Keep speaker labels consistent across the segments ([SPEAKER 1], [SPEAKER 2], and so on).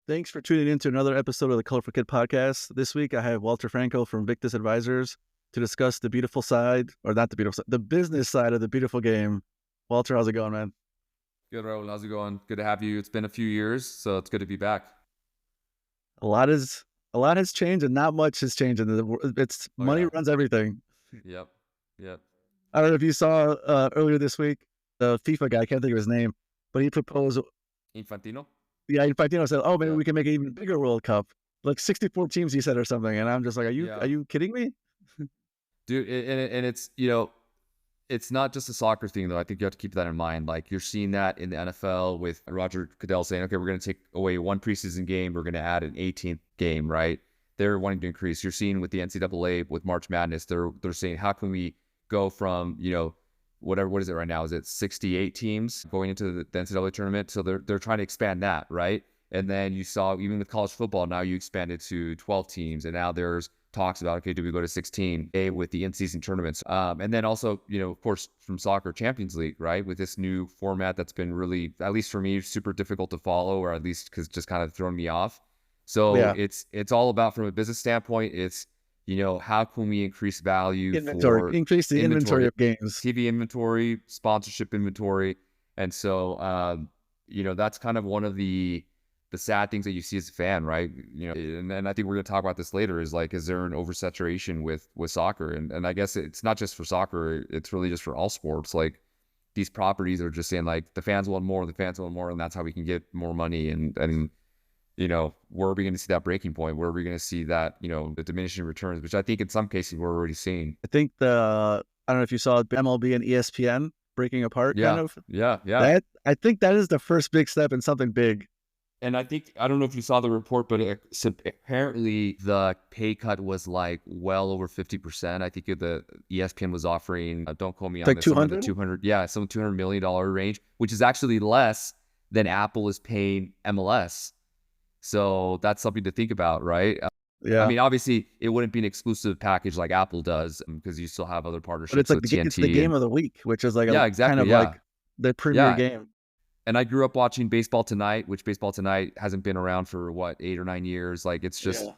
[SPEAKER 1] Thanks for tuning in to another episode of the Colorful Kid podcast. This week, I have Walter Franco from Victus Advisors to discuss the beautiful side, or not the beautiful side, the business side of the beautiful game. Walter, how's it going, man?
[SPEAKER 2] Good, Raul. How's it going? Good to have you. It's been a few years, so it's good to be back.
[SPEAKER 1] A lot has changed, and not much has changed. It's
[SPEAKER 2] Oh
[SPEAKER 1] money
[SPEAKER 2] yeah.
[SPEAKER 1] runs everything.
[SPEAKER 2] Yep. Yep.
[SPEAKER 1] I don't know if you saw earlier this week, the FIFA guy, I can't think of his name, but he proposed.
[SPEAKER 2] Infantino?
[SPEAKER 1] Yeah, Infantino said, "Oh, maybe
[SPEAKER 2] Yeah.
[SPEAKER 1] we can make an even bigger World Cup, like 64 teams." He said or something, and I'm just like,
[SPEAKER 2] Yeah.
[SPEAKER 1] are you kidding me?"
[SPEAKER 2] Dude, and it's not just a soccer thing though. I think you have to keep that in mind. Like you're seeing that in the NFL with Roger Goodell saying, "Okay, we're going to take away one preseason game. We're going to add an 18th game." Right? They're wanting to increase. You're seeing with the NCAA with March Madness, they're saying, "How can we go from what is it right now? Is it 68 teams going into the NCAA tournament?" So they're trying to expand that, right? And then you saw even with college football, now you expand it to 12 teams, and now there's talks about, okay, do we go to 16 with the in-season tournaments? And then also, of course, from soccer, Champions League, right? With this new format that's been really, at least for me, super difficult to follow, or at least because just kind of thrown me off. So
[SPEAKER 1] Yeah,
[SPEAKER 2] it's all about, from a business standpoint, it's how can we increase value for
[SPEAKER 1] increase the inventory
[SPEAKER 2] inventory,
[SPEAKER 1] of games.
[SPEAKER 2] TV inventory, sponsorship inventory. And so that's kind of one of the sad things that you see as a fan, right? And then I think we're going to talk about this later, is like, is there an oversaturation with soccer? And I guess it's not just for soccer, it's really just for all sports. Like these properties are just saying, like, the fans want more, and that's how we can get more money. And where are we going to see that breaking point? Where are we going to see that, the diminishing returns, which I think in some cases we're already seeing.
[SPEAKER 1] I think I don't know if you saw MLB and ESPN breaking apart, kind
[SPEAKER 2] Yeah.
[SPEAKER 1] of.
[SPEAKER 2] Yeah. Yeah.
[SPEAKER 1] I think that is the first big step in something big.
[SPEAKER 2] And I don't know if you saw the report, but apparently the pay cut was like well over 50%. I think the ESPN was offering, don't quote me on
[SPEAKER 1] Like
[SPEAKER 2] this, somewhere in the
[SPEAKER 1] 200.
[SPEAKER 2] some $200 million range, which is actually less than Apple is paying MLS. So that's something to think about, right? I
[SPEAKER 1] Yeah,
[SPEAKER 2] mean, obviously, it wouldn't be an exclusive package like Apple does, because you still have other
[SPEAKER 1] but
[SPEAKER 2] partnerships with
[SPEAKER 1] it's the
[SPEAKER 2] TNT
[SPEAKER 1] game
[SPEAKER 2] and
[SPEAKER 1] of the week, which is like
[SPEAKER 2] yeah,
[SPEAKER 1] a kind
[SPEAKER 2] exactly,
[SPEAKER 1] of like
[SPEAKER 2] yeah,
[SPEAKER 1] the premier
[SPEAKER 2] yeah.
[SPEAKER 1] game.
[SPEAKER 2] And I grew up watching Baseball Tonight, which Baseball Tonight hasn't been around for what, 8 or 9 years. Like it's just
[SPEAKER 1] Yeah,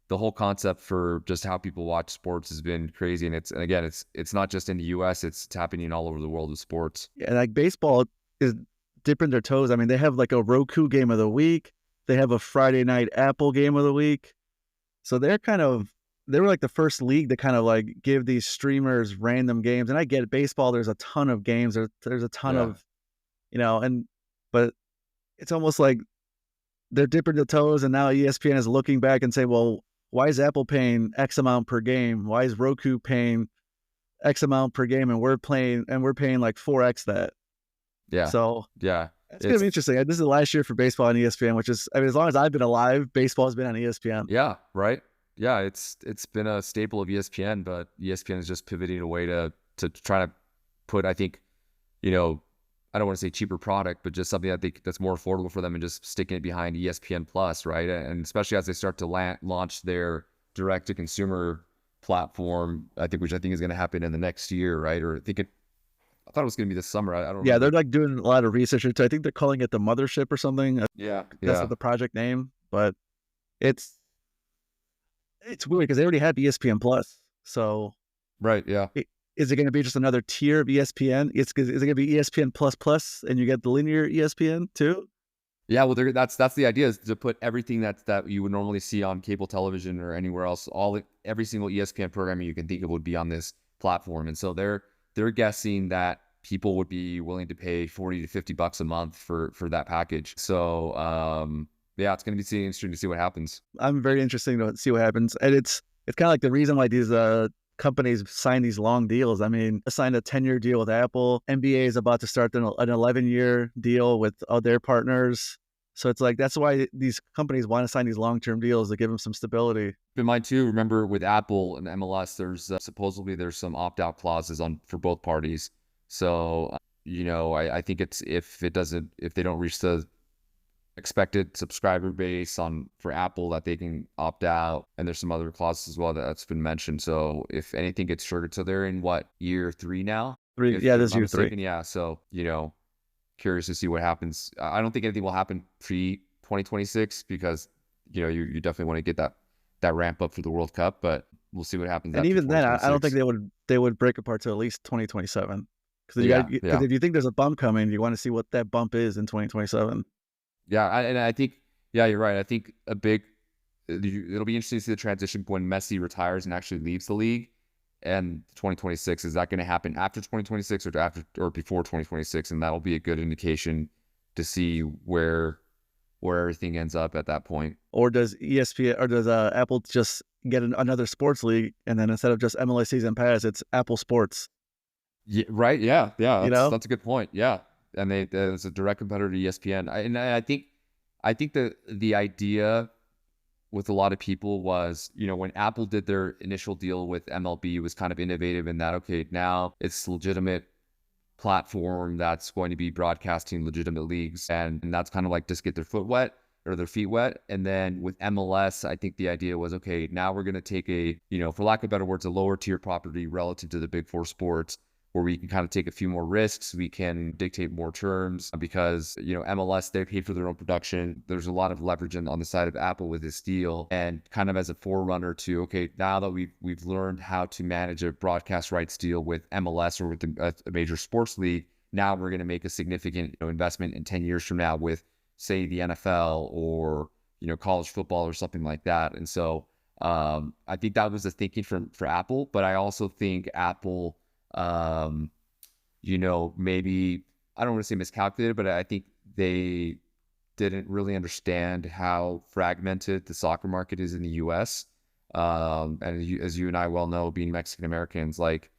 [SPEAKER 2] the whole concept for just how people watch sports has been crazy. And again, it's not just in the US, it's happening all over the world with sports.
[SPEAKER 1] and like baseball is dipping their toes. I mean, they have like a Roku game of the week. They have a Friday night Apple game of the week. So they were like the first league to kind of like give these streamers random games. And I get it, baseball, there's a ton of games. There's a ton
[SPEAKER 2] Yeah.
[SPEAKER 1] of, but it's almost like they're dipping their toes, and now ESPN is looking back and say, well, why is Apple paying X amount per game? Why is Roku paying X amount per game, and we're paying like 4X that?
[SPEAKER 2] Yeah.
[SPEAKER 1] So
[SPEAKER 2] Yeah.
[SPEAKER 1] it's gonna be interesting. This is the last year for baseball on ESPN, which is, I mean, as long as I've been alive, baseball has been on ESPN.
[SPEAKER 2] Yeah. Right. Yeah. It's been a staple of ESPN, but ESPN is just pivoting away to try to put, I think, I don't want to say cheaper product, but just something I think that's more affordable for them, and just sticking it behind ESPN Plus, right? And especially as they start to launch their direct to consumer platform, which I think is going to happen in the next year, right? Or I thought it was going to be this summer. I don't
[SPEAKER 1] Yeah,
[SPEAKER 2] remember.
[SPEAKER 1] they're like doing a lot of research into. I think they're calling it the mothership or something.
[SPEAKER 2] Yeah.
[SPEAKER 1] That's
[SPEAKER 2] Yeah.
[SPEAKER 1] what the project name, but it's weird because they already have ESPN Plus. So
[SPEAKER 2] Right. Yeah.
[SPEAKER 1] is it going to be just another tier of ESPN? Is it going to be ESPN Plus Plus, and you get the linear ESPN too?
[SPEAKER 2] Yeah. Well, that's the idea, is to put everything that you would normally see on cable television or anywhere else, every single ESPN programming you can think of would be on this platform. And so they're guessing that people would be willing to pay $40 to $50 a month for that package. So yeah, it's going to be interesting to see what happens.
[SPEAKER 1] I'm very interested to see what happens, and it's kind of like the reason why these companies sign these long deals. I mean, I signed a 10-year deal with Apple. NBA is about to start an 11-year deal with their partners. So it's like, that's why these companies want to sign these long-term deals, to give them some stability.
[SPEAKER 2] Keep in mind too, remember with Apple and MLS, there's supposedly there's some opt-out clauses for both parties. So I think if they don't reach the expected subscriber base for Apple, that they can opt out, and there's some other clauses as well that's been mentioned. So if anything gets triggered, so they're in what, year 3 now?
[SPEAKER 1] Yeah, this is year 3.
[SPEAKER 2] Yeah. So curious to see what happens. I don't think anything will happen 2026 because, you definitely want to get that ramp up for the World Cup, but we'll see what happens
[SPEAKER 1] And
[SPEAKER 2] after
[SPEAKER 1] even then, I don't think
[SPEAKER 2] 2026.
[SPEAKER 1] they would break apart to at least 2027.
[SPEAKER 2] Yeah,
[SPEAKER 1] Because
[SPEAKER 2] yeah.
[SPEAKER 1] if you think there's a bump coming, you want to see what that bump is in 2027.
[SPEAKER 2] Yeah, and I think, yeah, you're right. I think it'll be interesting to see the transition when Messi retires and actually leaves the league. And 2026, is that going to happen after 2026 or before 2026? And that'll be a good indication to see where everything ends up at that point.
[SPEAKER 1] Or does ESPN or does Apple just get another sports league, and then instead of just MLS season pass, it's Apple Sports?
[SPEAKER 2] Yeah, right. Yeah,
[SPEAKER 1] You
[SPEAKER 2] That's
[SPEAKER 1] know,
[SPEAKER 2] a good point. Yeah, and there's a direct competitor to ESPN. I think the idea with a lot of people was, when Apple did their initial deal with MLB, it was kind of innovative in that, okay, now it's a legitimate platform that's going to be broadcasting legitimate leagues, and that's kind of like just get their foot wet or their feet wet. And then with MLS, I think the idea was, okay, now we're going to take a, for lack of better words, a lower tier property relative to the big four sports, where we can kind of take a few more risks. We can dictate more terms because, MLS, they pay for their own production. There's a lot of leverage on the side of Apple with this deal, and kind of as a forerunner to, okay, now that we've learned how to manage a broadcast rights deal with MLS or with a major sports league, now we're going to make a significant investment in 10 years from now with, say, the NFL or, college football or something like that. And so I think that was the thinking for Apple, but I also think Apple, maybe, I don't want to say miscalculated, but I think they didn't really understand how fragmented the soccer market is in the US. And as you and I well know, being Mexican Americans, like,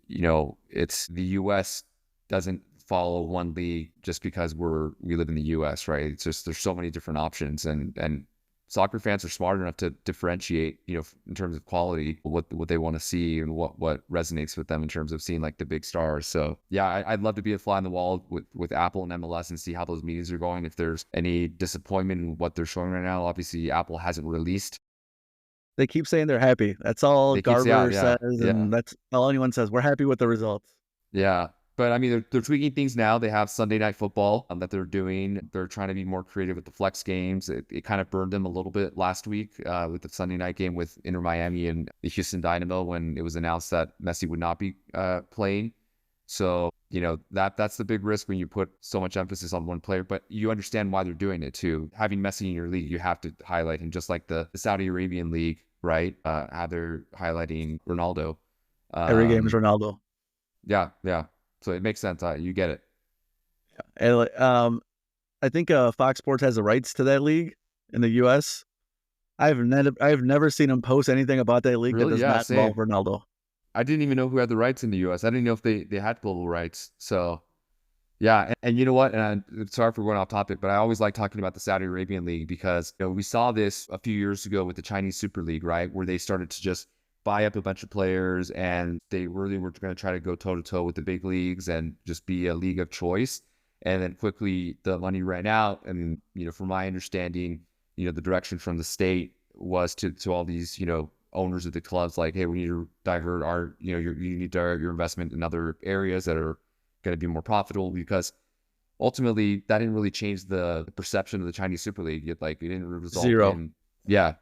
[SPEAKER 2] it's the US doesn't follow one league just because we live in the US, right? It's just, there's so many different options, and soccer fans are smart enough to differentiate, in terms of quality, what they want to see and what resonates with them in terms of seeing like the big stars. So yeah, I'd love to be a fly on the wall with Apple and MLS and see how those meetings are going. If there's any disappointment in what they're showing right now, obviously Apple hasn't released.
[SPEAKER 1] they keep saying they're happy. That's all
[SPEAKER 2] They keep saying,
[SPEAKER 1] Garver
[SPEAKER 2] yeah,
[SPEAKER 1] says,
[SPEAKER 2] yeah.
[SPEAKER 1] and that's all anyone says. We're happy with the results.
[SPEAKER 2] Yeah. But I mean, they're tweaking things now. They have Sunday Night Football that they're doing. They're trying to be more creative with the flex games. It kind of burned them a little bit last week with the Sunday night game with Inter Miami and the Houston Dynamo, when it was announced that Messi would not be playing. So, that's the big risk when you put so much emphasis on one player. But you understand why they're doing it too. Having Messi in your league, you have to highlight him, just like the Saudi Arabian league, right? How they're highlighting Ronaldo.
[SPEAKER 1] Every game is Ronaldo.
[SPEAKER 2] Yeah, yeah. So it makes sense. You get it.
[SPEAKER 1] And I think Fox Sports has the rights to that league in the U.S. I've never seen them post anything about that league that
[SPEAKER 2] Really?
[SPEAKER 1] does
[SPEAKER 2] Yeah,
[SPEAKER 1] not involve
[SPEAKER 2] same.
[SPEAKER 1] Ronaldo.
[SPEAKER 2] I didn't even know who had the rights in the US. I didn't know if they had global rights. So yeah, and you know what? And sorry for going off topic, but I always like talking about the Saudi Arabian League because, we saw this a few years ago with the Chinese Super League, right? Where they started to just buy up a bunch of players, and they really were going to try to go toe to toe with the big leagues and just be a league of choice. And then quickly the money ran out. And, from my understanding, the direction from the state was to all these, owners of the clubs, like, hey, we need to divert you need to divert your investment in other areas that are going to be more profitable, because ultimately that didn't really change the perception of the Chinese Super League. It didn't result
[SPEAKER 1] Zero.
[SPEAKER 2] in, yeah,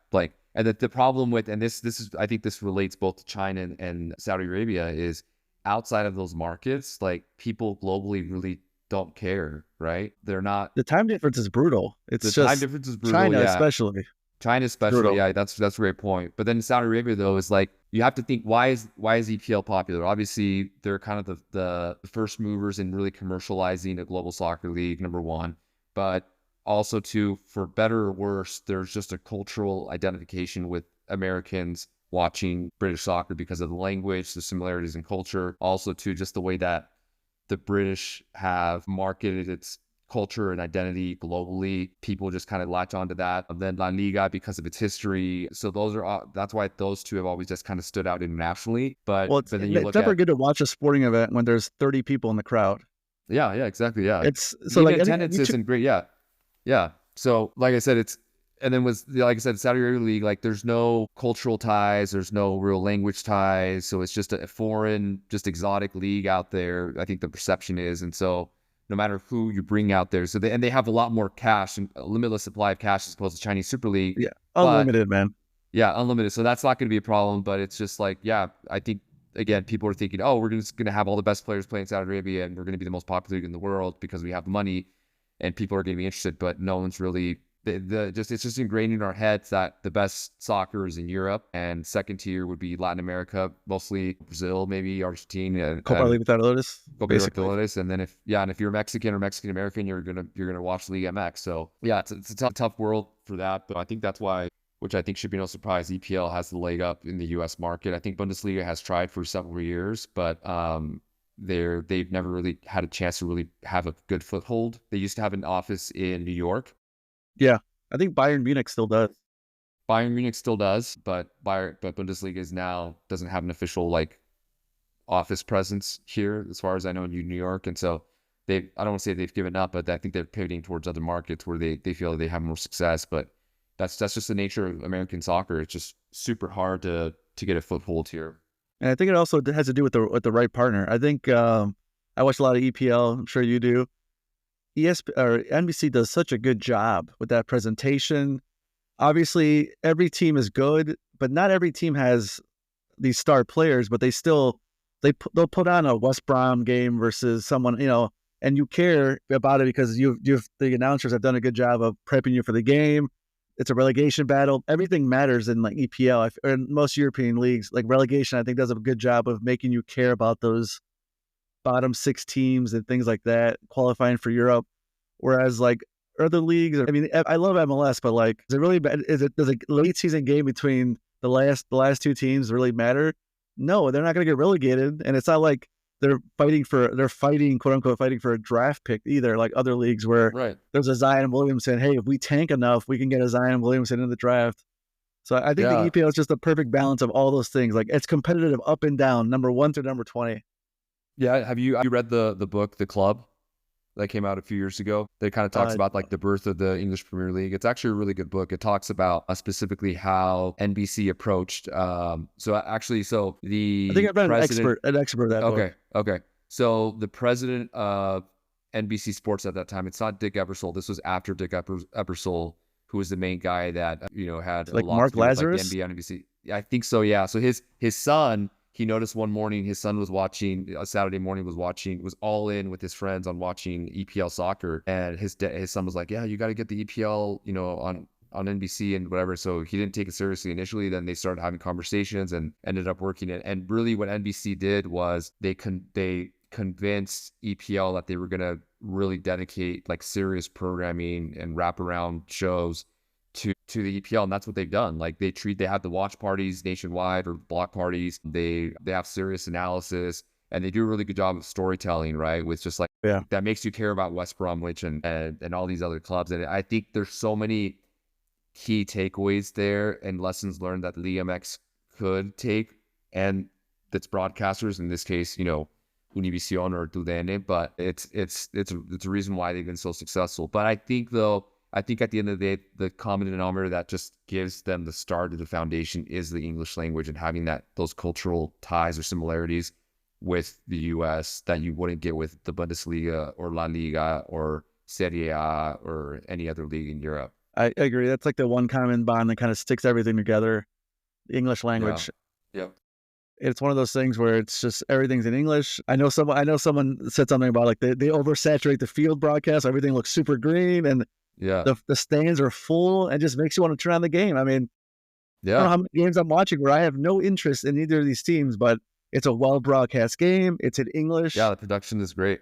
[SPEAKER 2] and the problem with, and this is, I think this relates both to China and Saudi Arabia, is outside of those markets, like, people globally really don't care, right? They're not,
[SPEAKER 1] The time difference is brutal.
[SPEAKER 2] the
[SPEAKER 1] It's
[SPEAKER 2] time
[SPEAKER 1] just
[SPEAKER 2] difference is brutal.
[SPEAKER 1] China,
[SPEAKER 2] Yeah.
[SPEAKER 1] especially.
[SPEAKER 2] China especially,
[SPEAKER 1] Brutal.
[SPEAKER 2] yeah, that's a great point. But then Saudi Arabia, though, is like, you have to think, why is EPL popular? Obviously, they're kind of the first movers in really commercializing a global soccer league, number one. But also, too, for better or worse, there's just a cultural identification with Americans watching British soccer because of the language, the similarities in culture. Also, too, just the way that the British have marketed its culture and identity globally. People just kind of latch onto that. And then La Liga, because of its history. So that's why those two have always just kind of stood out internationally.
[SPEAKER 1] Well,
[SPEAKER 2] But then you
[SPEAKER 1] it's
[SPEAKER 2] look
[SPEAKER 1] never
[SPEAKER 2] at,
[SPEAKER 1] good to watch a sporting event when there's 30 people in the crowd.
[SPEAKER 2] yeah, exactly. Yeah.
[SPEAKER 1] It's so
[SPEAKER 2] Even
[SPEAKER 1] like I think
[SPEAKER 2] attendance isn't great. Yeah. Yeah. So like I said, and then like I said, Saudi Arabia League, like, there's no cultural ties, there's no real language ties. So it's just a foreign, just exotic league out there, I think the perception is. And so no matter who you bring out there. So they have a lot more cash and a limitless supply of cash as opposed to Chinese Super League.
[SPEAKER 1] Yeah,
[SPEAKER 2] But
[SPEAKER 1] unlimited, man.
[SPEAKER 2] yeah, unlimited. So that's not going to be a problem. But it's just like, yeah, I think again, people are thinking, oh, we're just going to have all the best players playing Saudi Arabia, and we're going to be the most popular league in the world because we have money, and people are going to be interested. But no one's really it's just ingrained in our heads that the best soccer is in Europe, and second tier would be Latin America, mostly Brazil, maybe Argentina,
[SPEAKER 1] Copa Libertadores,
[SPEAKER 2] Copa
[SPEAKER 1] basically.
[SPEAKER 2] Libertadores, and then if you're Mexican or Mexican American, you're gonna watch Liga MX. So yeah, it's a tough world for that, but I think that's why, which I think should be no surprise, EPL has the leg up in the U.S. market. I think Bundesliga has tried for several years, but they've never really had a chance to really have a good foothold. They used to have an office in New York.
[SPEAKER 1] Yeah, I think Bayern Munich still does.
[SPEAKER 2] Bayern Munich still does, but Bundesliga is now doesn't have an official like office presence here, as far as I know, in New York. And so I don't want to say they've given up, but I think they're pivoting towards other markets where they feel they have more success. But that's just the nature of American soccer. It's just super hard to get a foothold here.
[SPEAKER 1] And I think it also has to do with the right partner. I think I watch a lot of EPL. I'm sure you do. NBC does such a good job with that presentation. Obviously, every team is good, but not every team has these star players. But they'll put on a West Brom game versus someone, and you care about it because the announcers have done a good job of prepping you for the game. It's a relegation battle. Everything matters in like EPL or in most European leagues. Like relegation, I think does a good job of making you care about those bottom 6 teams and things like that, qualifying for Europe. Whereas like other leagues, I mean, I love MLS, but like, is it really bad? Does a late season game between the last 2 teams really matter? No, they're not going to get relegated, and it's not like they're fighting quote unquote fighting for a draft pick either. Like other leagues where there's a Zion Williamson. Hey, if we tank enough, we can get a Zion Williamson in the draft. So I think the EPL is just the perfect balance of all those things. Like it's competitive up and down, number 1 to number 20.
[SPEAKER 2] Yeah, have you read the book The Club that came out a few years ago? That kind of talks about like the birth of the English Premier League. It's actually a really good book. It talks about specifically how NBC approached. I think I've been an expert of that book. Okay. So the president of NBC Sports at that time, it's not Dick Ebersol. This was after Dick Ebersol, who was the main guy that had
[SPEAKER 1] like
[SPEAKER 2] a lot
[SPEAKER 1] Mark
[SPEAKER 2] to do with,
[SPEAKER 1] Lazarus.
[SPEAKER 2] Like, the NBA on NBC. Yeah, I think so. Yeah. So his son. He noticed one morning his son was watching, a Saturday morning was all in with his friends on watching EPL soccer. And his son was like, yeah, you got to get the EPL, on NBC and whatever. So he didn't take it seriously initially. Then they started having conversations and ended up working it. And really what NBC did was they convinced EPL that they were going to really dedicate like serious programming and wraparound shows to the EPL, and that's what they've done. Like they have the watch parties nationwide or block parties. They have serious analysis, and they do a really good job of storytelling, right? With just like that makes you care about West Bromwich and all these other clubs. And I think there's so many key takeaways there and lessons learned that Liga MX could take, and that's broadcasters in this case, Univision or TUDN, but it's a reason why they've been so successful. But I think at the end of the day, the common denominator that just gives them the start of the foundation is the English language, and having those cultural ties or similarities with the U.S. that you wouldn't get with the Bundesliga or La Liga or Serie A or any other league in Europe.
[SPEAKER 1] I agree. That's like the one common bond that kind of sticks everything together, the English language.
[SPEAKER 2] Yeah.
[SPEAKER 1] It's one of those things where it's just everything's in English. I know someone said something about like they oversaturate the field broadcast. Everything looks super green and the stands are full and just makes you want to turn on the game. I mean, I don't know how many games I'm watching where I have no interest in either of these teams, but it's a well broadcast game. It's in English.
[SPEAKER 2] Yeah, the production is great.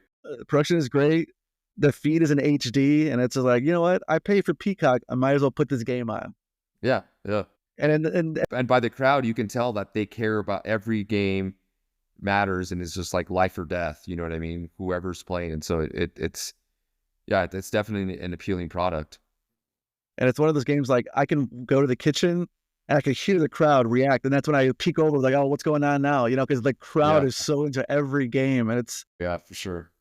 [SPEAKER 1] The feed is in HD, and it's just like, you know what? I pay for Peacock. I might as well put this game on.
[SPEAKER 2] Yeah.
[SPEAKER 1] And
[SPEAKER 2] by the crowd, you can tell that they care about every game matters, and it's just like life or death. You know what I mean? Whoever's playing, and so it's definitely an appealing product.
[SPEAKER 1] And it's one of those games like I can go to the kitchen and I can hear the crowd react, and that's when I peek over like, oh, what's going on now? Because the crowd is so into every game, and it's
[SPEAKER 2] for sure.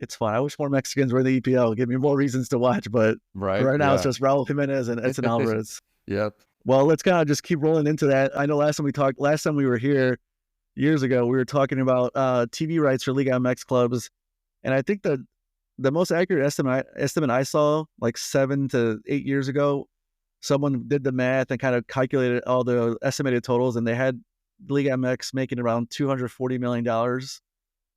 [SPEAKER 1] It's fun. I wish more Mexicans were in the EPL. Give me more reasons to watch, but right now it's just Raul Jimenez and Edson Alvarez.
[SPEAKER 2] Yep.
[SPEAKER 1] Well, let's kind of just keep rolling into that. I know last time we were here years ago, we were talking about TV rights for Liga MX clubs. And I think that the most accurate estimate I saw, like 7 to 8 years ago, someone did the math and kind of calculated all the estimated totals, and they had Liga MX making around $240 million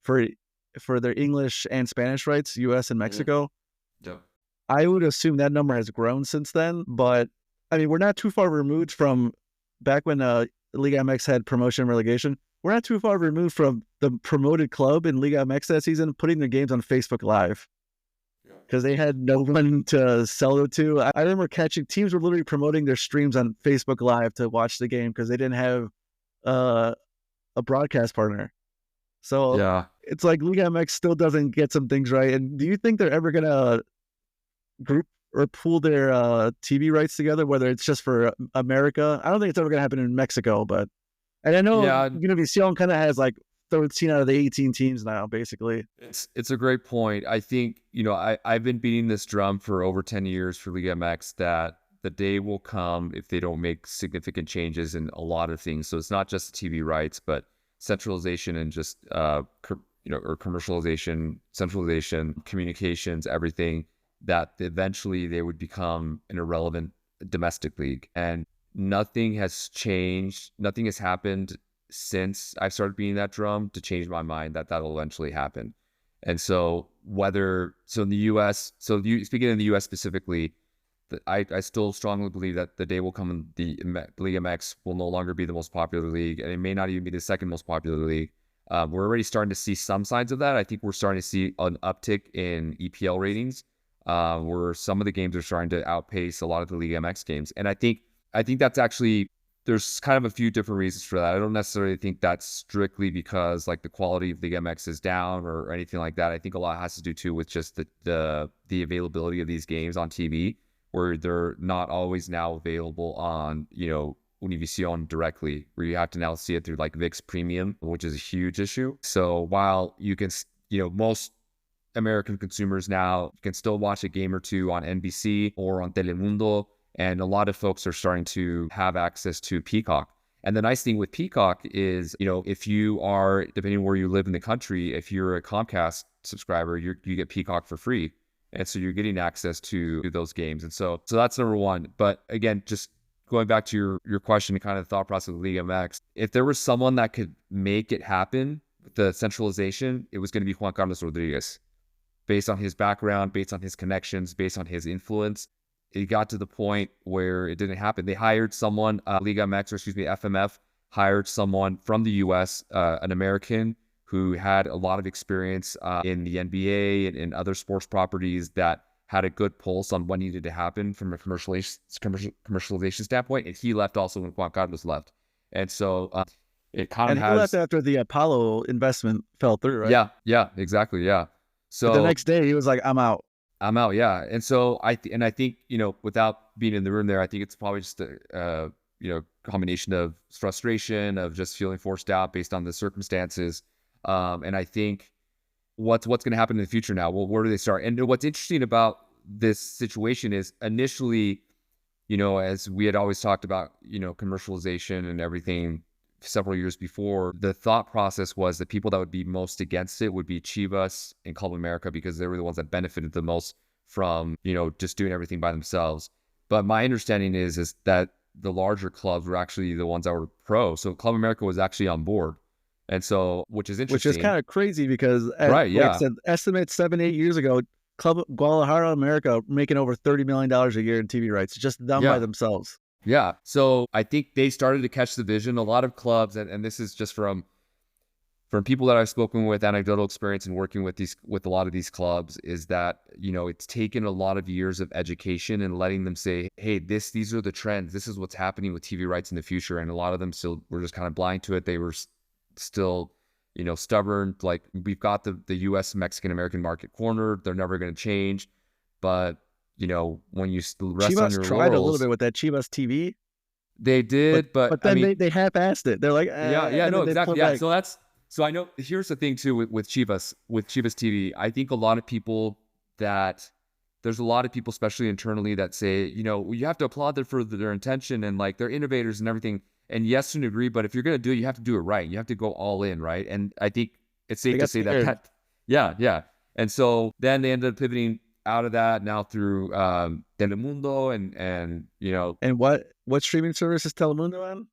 [SPEAKER 1] for their English and Spanish rights, US and Mexico.
[SPEAKER 2] Yeah.
[SPEAKER 1] I would assume that number has grown since then, but I mean, we're not too far removed from back when Liga MX had promotion and relegation. We're not too far removed from the promoted club in Liga MX that season putting their games on Facebook Live because they had no one to sell it to. I remember catching teams were literally promoting their streams on Facebook Live to watch the game because they didn't have a broadcast partner. So
[SPEAKER 2] Yeah.
[SPEAKER 1] it's like Liga MX still doesn't get some things right. And do you think they're ever going to group or pool their TV rights together, whether it's just for America? I don't think it's ever going to happen in Mexico, but and I know Univision kind of has like 13 out of the 18 teams now, basically.
[SPEAKER 2] It's a great point. I think, I've been beating this drum for over 10 years for Liga MX that the day will come if they don't make significant changes in a lot of things. So it's not just TV rights, but centralization and just, or commercialization, centralization, communications, everything, that eventually they would become an irrelevant domestic league. And nothing has changed. Nothing has happened since I've started beating that drum to change my mind that that'll eventually happen. And so in the US, speaking in the US specifically, I still strongly believe that the day will come when the Liga MX will no longer be the most popular league, and it may not even be the second most popular league. We're already starting to see some signs of that. I think we're starting to see an uptick in EPL ratings, where some of the games are starting to outpace a lot of the Liga MX games. And I think that's actually, there's kind of a few different reasons for that. I don't necessarily think that's strictly because like the quality of Liga MX is down or anything like that. I think a lot has to do too with just the availability of these games on TV, where they're not always now available on, Univision directly, where you have to now see it through like ViX Premium, which is a huge issue. So while you can, most American consumers now can still watch a game or two on NBC or on Telemundo, and a lot of folks are starting to have access to Peacock. And the nice thing with Peacock is, if you are, depending on where you live in the country, if you're a Comcast subscriber, you get Peacock for free. And so you're getting access to those games. And so that's number one. But again, just going back to your question and kind of the thought process of Liga MX, if there was someone that could make it happen with the centralization, it was going to be Juan Carlos Rodriguez. Based on his background, based on his connections, based on his influence, it got to the point where it didn't happen. They hired someone, FMF, hired someone from the US, an American, who had a lot of experience in the NBA and in other sports properties that had a good pulse on what needed to happen from a commercialization standpoint. And he left also when Juan Carlos left. And so it kind of
[SPEAKER 1] he left after the Apollo investment fell through, right?
[SPEAKER 2] Yeah, exactly, yeah. So
[SPEAKER 1] but the next day he was like, I'm out,
[SPEAKER 2] yeah. And so I think, without being in the room there, I think it's probably just a combination of frustration, of just feeling forced out based on the circumstances. And I think what's going to happen in the future now? Well, where do they start? And what's interesting about this situation is initially, as we had always talked about, commercialization and everything several years before, the thought process was that people that would be most against it would be Chivas and Club America, because they were the ones that benefited the most from, just doing everything by themselves. But my understanding is that the larger clubs were actually the ones that were pro. So Club America was actually on board. And so, which is interesting. Which is
[SPEAKER 1] kind of crazy because, like I said, estimates 7-8 years ago, Club Guadalajara America making over $30 million a year in TV rights, just done by themselves.
[SPEAKER 2] Yeah. So I think they started to catch the vision. A lot of clubs, and this is just from people that I've spoken with, anecdotal experience in working with a lot of these clubs, is that, it's taken a lot of years of education and letting them say, hey, these are the trends. This is what's happening with TV rights in the future. And a lot of them still were just kind of blind to it. They were still, stubborn. Like, we've got the US Mexican American market cornered. They're never going to change. But, when you rest
[SPEAKER 1] Chivas
[SPEAKER 2] on your
[SPEAKER 1] tried
[SPEAKER 2] laurels,
[SPEAKER 1] a little bit with that Chivas TV.
[SPEAKER 2] They did, but
[SPEAKER 1] then they half-assed it. They're like,
[SPEAKER 2] no, exactly. Yeah. So I know, here's the thing too with Chivas TV. I think a lot of people there's a lot of people, especially internally, that say, you have to applaud them for their intention and like they're innovators and everything. And yes, to a degree, but if you're going to do it, you have to do it right. You have to go all in, right? And I think it's safe to say that. Yeah. And so then they ended up pivoting out of that now through Telemundo and
[SPEAKER 1] And what streaming service is Telemundo on?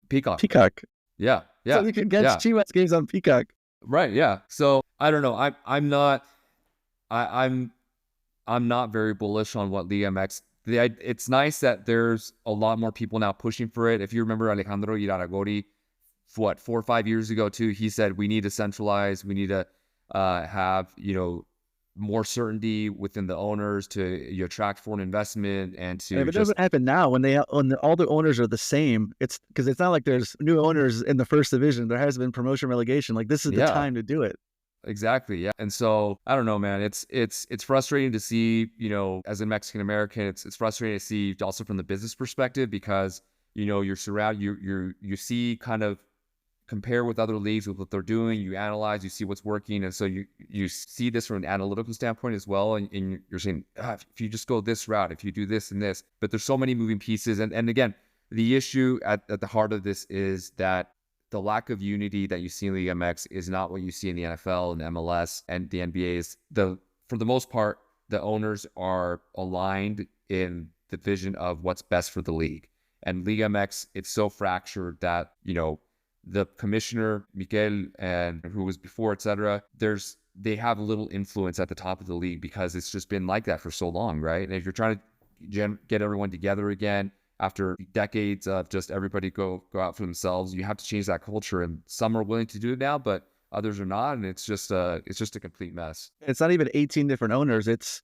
[SPEAKER 2] Peacock.
[SPEAKER 1] Peacock.
[SPEAKER 2] Yeah,
[SPEAKER 1] So
[SPEAKER 2] yeah,
[SPEAKER 1] you can get
[SPEAKER 2] yeah.
[SPEAKER 1] Chivas games on Peacock.
[SPEAKER 2] Right, yeah. So I don't know. I'm not very bullish on what Liga MX. It's nice that there's a lot more people now pushing for it. If you remember Alejandro Iraragorri, 4 or 5 years ago too, he said we need to centralize, we need to have more certainty within the owners to attract foreign investment and
[SPEAKER 1] And
[SPEAKER 2] to
[SPEAKER 1] if it
[SPEAKER 2] just
[SPEAKER 1] doesn't happen now, when all the owners are the same, it's because it's not like there's new owners in the first division. There has been promotion relegation. Like this is the time to do it.
[SPEAKER 2] Exactly. Yeah. And so I don't know, man. It's frustrating to see, as a Mexican American, it's frustrating to see also from the business perspective because, you're surrounded, you see kind of compare with other leagues with what they're doing, you analyze, you see what's working. And so you see this from an analytical standpoint as well. And you're saying, if you just go this route, if you do this and this, but there's so many moving pieces. And again, the issue at the heart of this is that the lack of unity that you see in the Liga MX is not what you see in the NFL and MLS and the NBA. For the most part, the owners are aligned in the vision of what's best for the league. And Liga MX, it's so fractured that, the commissioner, Miguel, and who was before, etc., they have little influence at the top of the league because it's just been like that for so long, right? And if you're trying to get everyone together again, after decades of just everybody go out for themselves, you have to change that culture. And some are willing to do it now, but others are not. And it's just a complete mess.
[SPEAKER 1] It's not even 18 different owners. It's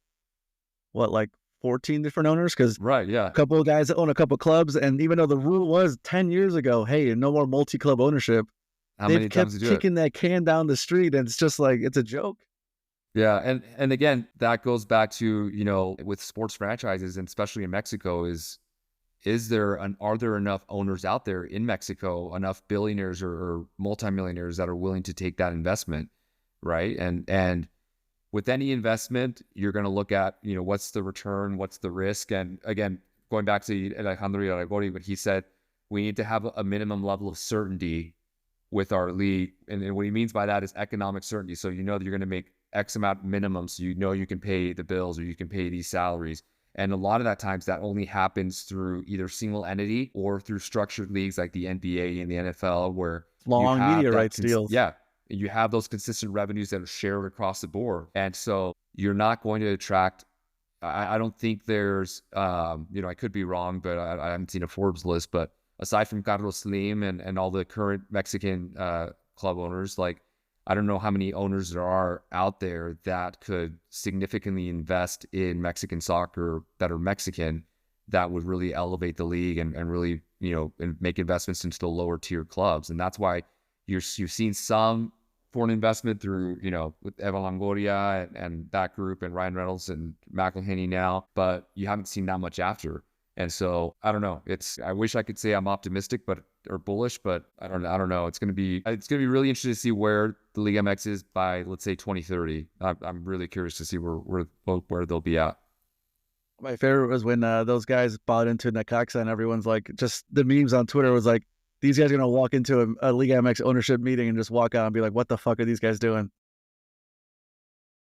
[SPEAKER 1] like 14 different owners because
[SPEAKER 2] right, yeah,
[SPEAKER 1] a couple of guys that own a couple of clubs. And even though the rule was 10 years ago, hey, no more multi-club ownership, they've kept kicking that can down the street. And it's just like, it's a joke.
[SPEAKER 2] Yeah. And again, that goes back to, with sports franchises, and especially in Mexico, are there enough owners out there in Mexico, enough billionaires or multimillionaires that are willing to take that investment, right? And with any investment, you're going to look at, what's the return, what's the risk? And again, going back to Alejandro Iraragorri, what he said, we need to have a minimum level of certainty with our league. And what he means by that is economic certainty. So that you're going to make X amount minimum, so you can pay the bills or you can pay these salaries. And a lot of that times that only happens through either single entity or through structured leagues like the NBA and the NFL, where
[SPEAKER 1] long media rights deals.
[SPEAKER 2] Yeah. You have those consistent revenues that are shared across the board. And so you're not going to attract, I don't think there's, I could be wrong, but I haven't seen a Forbes list, but aside from Carlos Slim and all the current Mexican club owners, like, I don't know how many owners there are out there that could significantly invest in Mexican soccer that are Mexican that would really elevate the league and really, and make investments into the lower tier clubs. And that's why you've seen some foreign investment through, with Eva Longoria and that group and Ryan Reynolds and McElhenney now, but you haven't seen that much after. And so I don't know. I wish I could say I'm optimistic, or bullish, but I don't know. It's going to be really interesting to see where the Liga MX is by, let's say, 2030. I'm really curious to see where they'll be at.
[SPEAKER 1] My favorite was when those guys bought into Necaxa and everyone's like, just the memes on Twitter was like, these guys are going to walk into a Liga MX ownership meeting and just walk out and be like, what the fuck are these guys doing?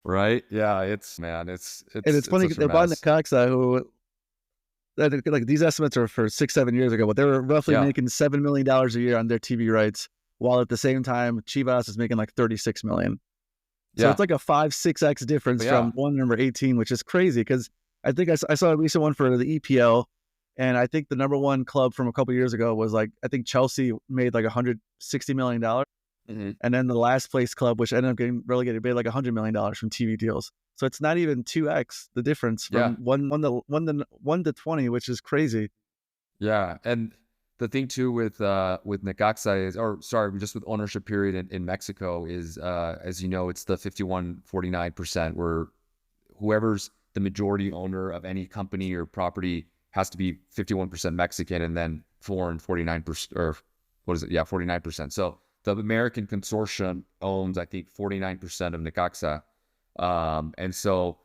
[SPEAKER 2] Right. Yeah. It's funny.
[SPEAKER 1] They bought Necaxa, who, like, these estimates are for 6-7 years ago, but they were roughly making $7 million a year on their TV rights, while at the same time Chivas is making like $36 million. So it's like a 5-6x difference from one number 18, which is crazy because I think I saw a recent one for the EPL, and I think the number one club from a couple of years ago was like, I think Chelsea made like $160 million. Mm-hmm. And then the last place club, which ended up getting relegated, made like $100 million from TV deals. So it's not even 2x the difference from 1 to 20, which is crazy.
[SPEAKER 2] Yeah, and the thing too with Necaxa just with ownership period in Mexico is, as you know, it's the 51-49%, where whoever's the majority owner of any company or property has to be 51% Mexican, and then foreign 49%, or what is it? Yeah, 49%. So the American consortium owns, I think, 49% of Necaxa. And so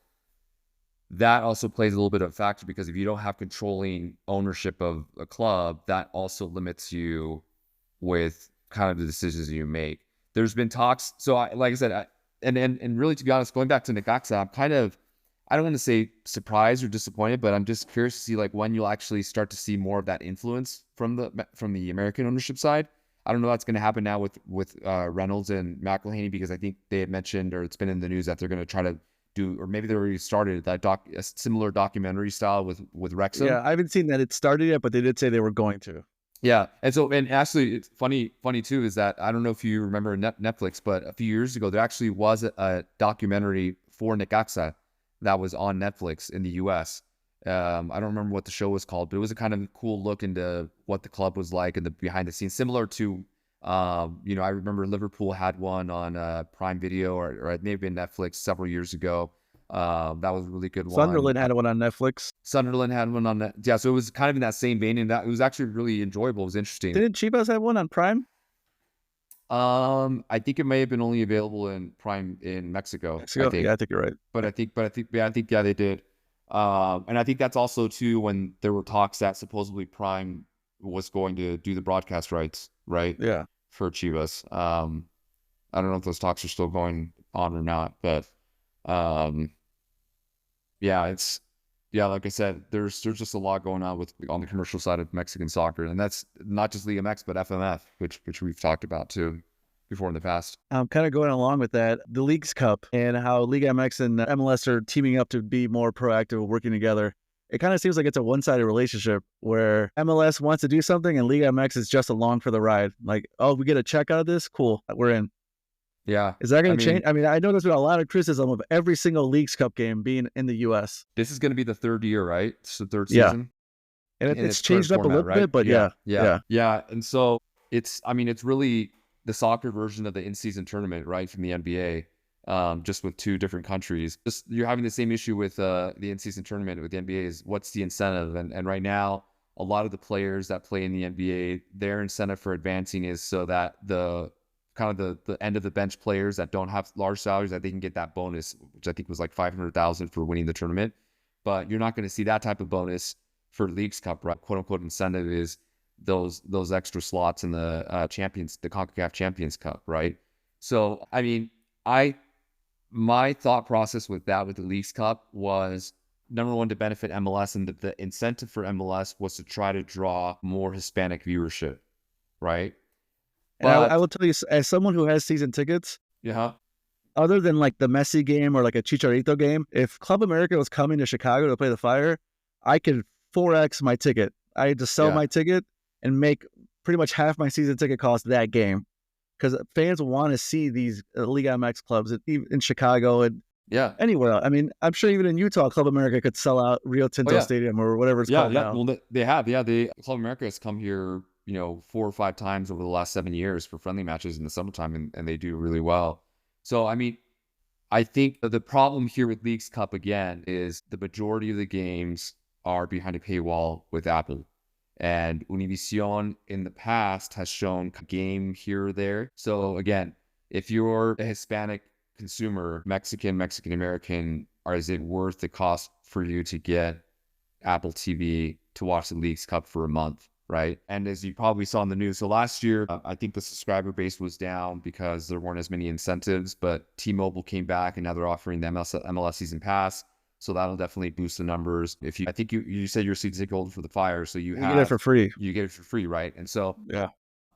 [SPEAKER 2] that also plays a little bit of a factor, because if you don't have controlling ownership of a club, that also limits you with kind of the decisions you make. There's been talks. So like I said, And really, to be honest, going back to Necaxa, I'm kind of, I don't want to say surprised or disappointed, but I'm just curious to see like when you'll actually start to see more of that influence from the American ownership side. I don't know if that's going to happen now with Reynolds and McElhaney, because I think they had mentioned, or it's been in the news, that they're going to try to do, or maybe they already started that a similar documentary style with Wrexham.
[SPEAKER 1] Yeah, I haven't seen that it started yet, but they did say they were going to.
[SPEAKER 2] Yeah, and actually, it's funny too is that I don't know if you remember Netflix, but a few years ago there actually was a documentary for Necaxa that was on Netflix in the U.S. I don't remember what the show was called, but it was a kind of cool look into what the club was like and the behind the scenes, similar to, I remember Liverpool had one on Prime Video, or it may have been Netflix several years ago. That was a really good one.
[SPEAKER 1] Sunderland had one on Netflix.
[SPEAKER 2] Sunderland had one on that. Yeah, so it was kind of in that same vein, and that it was actually really enjoyable. It was interesting.
[SPEAKER 1] Didn't Chivas have one on Prime?
[SPEAKER 2] I think it may have been only available in Prime in Mexico. I think.
[SPEAKER 1] Yeah, I think you're right.
[SPEAKER 2] But I think they did. And I think that's also too when there were talks that supposedly Prime was going to do the broadcast rights, right?
[SPEAKER 1] Yeah.
[SPEAKER 2] For Chivas. I don't know if those talks are still going on or not, but like I said, there's just a lot going on on the commercial side of Mexican soccer, and that's not just Liga MX, but FMF, which we've talked about too before in the past.
[SPEAKER 1] I'm kind of going along with that, the Leagues Cup and how Liga MX and MLS are teaming up to be more proactive, working together. It kind of seems like it's a one-sided relationship where MLS wants to do something and Liga MX is just along for the ride. Like, oh, we get a check out of this? Cool, we're in.
[SPEAKER 2] Yeah.
[SPEAKER 1] Is that going to change? I mean, I know there's been a lot of criticism of every single Leagues Cup game being in the U.S.
[SPEAKER 2] This is going to be the third year, right? It's the third season.
[SPEAKER 1] And it's changed up format, a little bit, but
[SPEAKER 2] yeah. And so it's really the soccer version of the in-season tournament, right, from the NBA, just with two different countries. Just you're having the same issue with the in-season tournament with the NBA is what's the incentive? And right now, a lot of the players that play in the NBA, their incentive for advancing is so that the end of the bench players that don't have large salaries, that they can get that bonus, which I think was like $500,000 for winning the tournament. But you're not going to see that type of bonus for Leagues Cup, right? "Quote unquote" incentive is those extra slots in the the CONCACAF Champions Cup, right? So I mean, my thought process with the Leagues Cup was, number one, to benefit MLS, and the incentive for MLS was to try to draw more Hispanic viewership, right?
[SPEAKER 1] And I will tell you, as someone who has season tickets, other than like the Messi game or like a Chicharito game, if Club America was coming to Chicago to play the Fire, I could 4x my ticket. I had to sell my ticket and make pretty much half my season ticket cost that game, because fans want to see these Liga MX clubs in Chicago and anywhere else. I mean, I'm sure even in Utah, Club America could sell out Rio Tinto Stadium or whatever it's called now.
[SPEAKER 2] Well, they have. Club America has come here, 4 or 5 times over the last 7 years for friendly matches in the summertime, and they do really well. So, I mean, I think the problem here with Leagues Cup, again, is the majority of the games are behind a paywall with Apple. And Univision in the past has shown a game here or there. So again, if you're a Hispanic consumer, Mexican American, is it worth the cost for you to get Apple TV to watch the Leagues Cup for a month, right? And as you probably saw in the news, so last year, I think the subscriber base was down because there weren't as many incentives, but T-Mobile came back and now they're offering the MLS season pass. So that'll definitely boost the numbers. I think you said you're season ticket holder for the Fire, so you get
[SPEAKER 1] it for free.
[SPEAKER 2] You get it for free, right? And so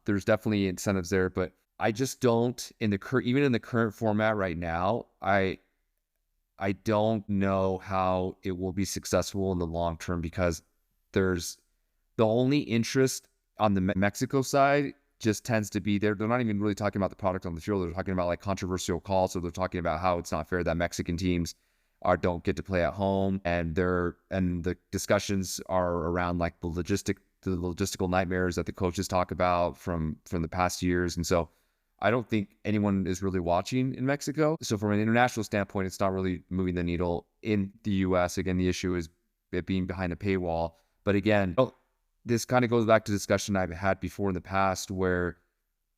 [SPEAKER 2] there's definitely incentives there, but I just don't even in the current format right now, I don't know how it will be successful in the long term, because there's the only interest on the Mexico side just tends to be they're not even really talking about the product on the field. They're talking about like controversial calls, so they're talking about how it's not fair that Mexican teams don't get to play at home, and the discussions are around like the logistical nightmares that the coaches talk about from the past years. And so I don't think anyone is really watching in Mexico. So from an international standpoint, it's not really moving the needle. In the US, again, the issue is it being behind a paywall. But again, this kind of goes back to discussion I've had before in the past, where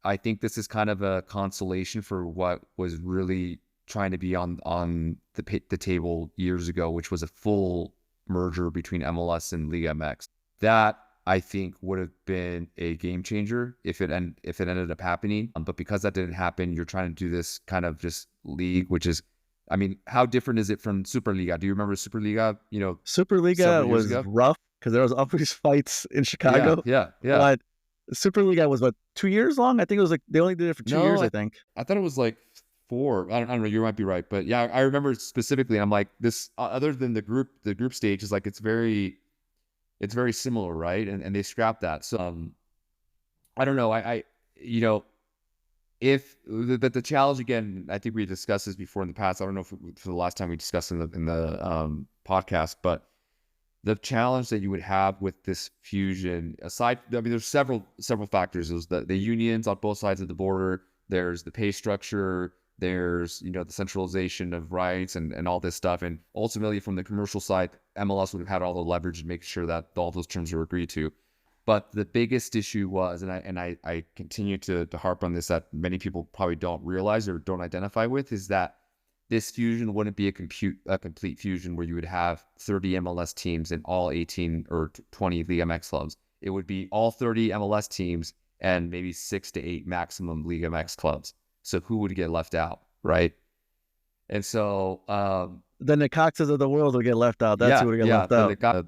[SPEAKER 2] I think this is kind of a consolation for what was really trying to be on the table years ago, which was a full merger between MLS and Liga MX. That, I think, would have been a game changer if it ended up happening. But because that didn't happen, you're trying to do this kind of just league, which is, I mean, how different is it from Superliga? Do you remember Superliga?
[SPEAKER 1] Superliga
[SPEAKER 2] several years
[SPEAKER 1] was
[SPEAKER 2] ago?
[SPEAKER 1] rough because there was always fights in
[SPEAKER 2] Yeah,
[SPEAKER 1] Chicago.
[SPEAKER 2] yeah, yeah.
[SPEAKER 1] But Superliga was, what, 2 years long? I think it was like they only did it for 2 years,
[SPEAKER 2] No,
[SPEAKER 1] I think.
[SPEAKER 2] I thought it was like 4. I don't know. You might be right, but yeah, I remember specifically. And I'm like, this, other than the group stage is like, it's very similar, right? And they scrapped that. So I don't know. You know, if the challenge again, I think we discussed this before in the past. I don't know if for the last time we discussed in the podcast, but the challenge that you would have with this fusion, aside, I mean, there's several factors. There's the unions on both sides of the border. There's the pay structure. There's, the centralization of rights and all this stuff. And ultimately, from the commercial side, MLS would have had all the leverage to make sure that all those terms were agreed to. But the biggest issue was, and I continue to harp on this, that many people probably don't realize or don't identify with, is that this fusion wouldn't be a complete fusion where you would have 30 MLS teams and all 18 or 20 Liga MX clubs. It would be all 30 MLS teams and maybe 6 to 8 maximum Liga MX clubs. So who would get left out, right? And so
[SPEAKER 1] the Necaxas of the world would get left out. That's who would get left out.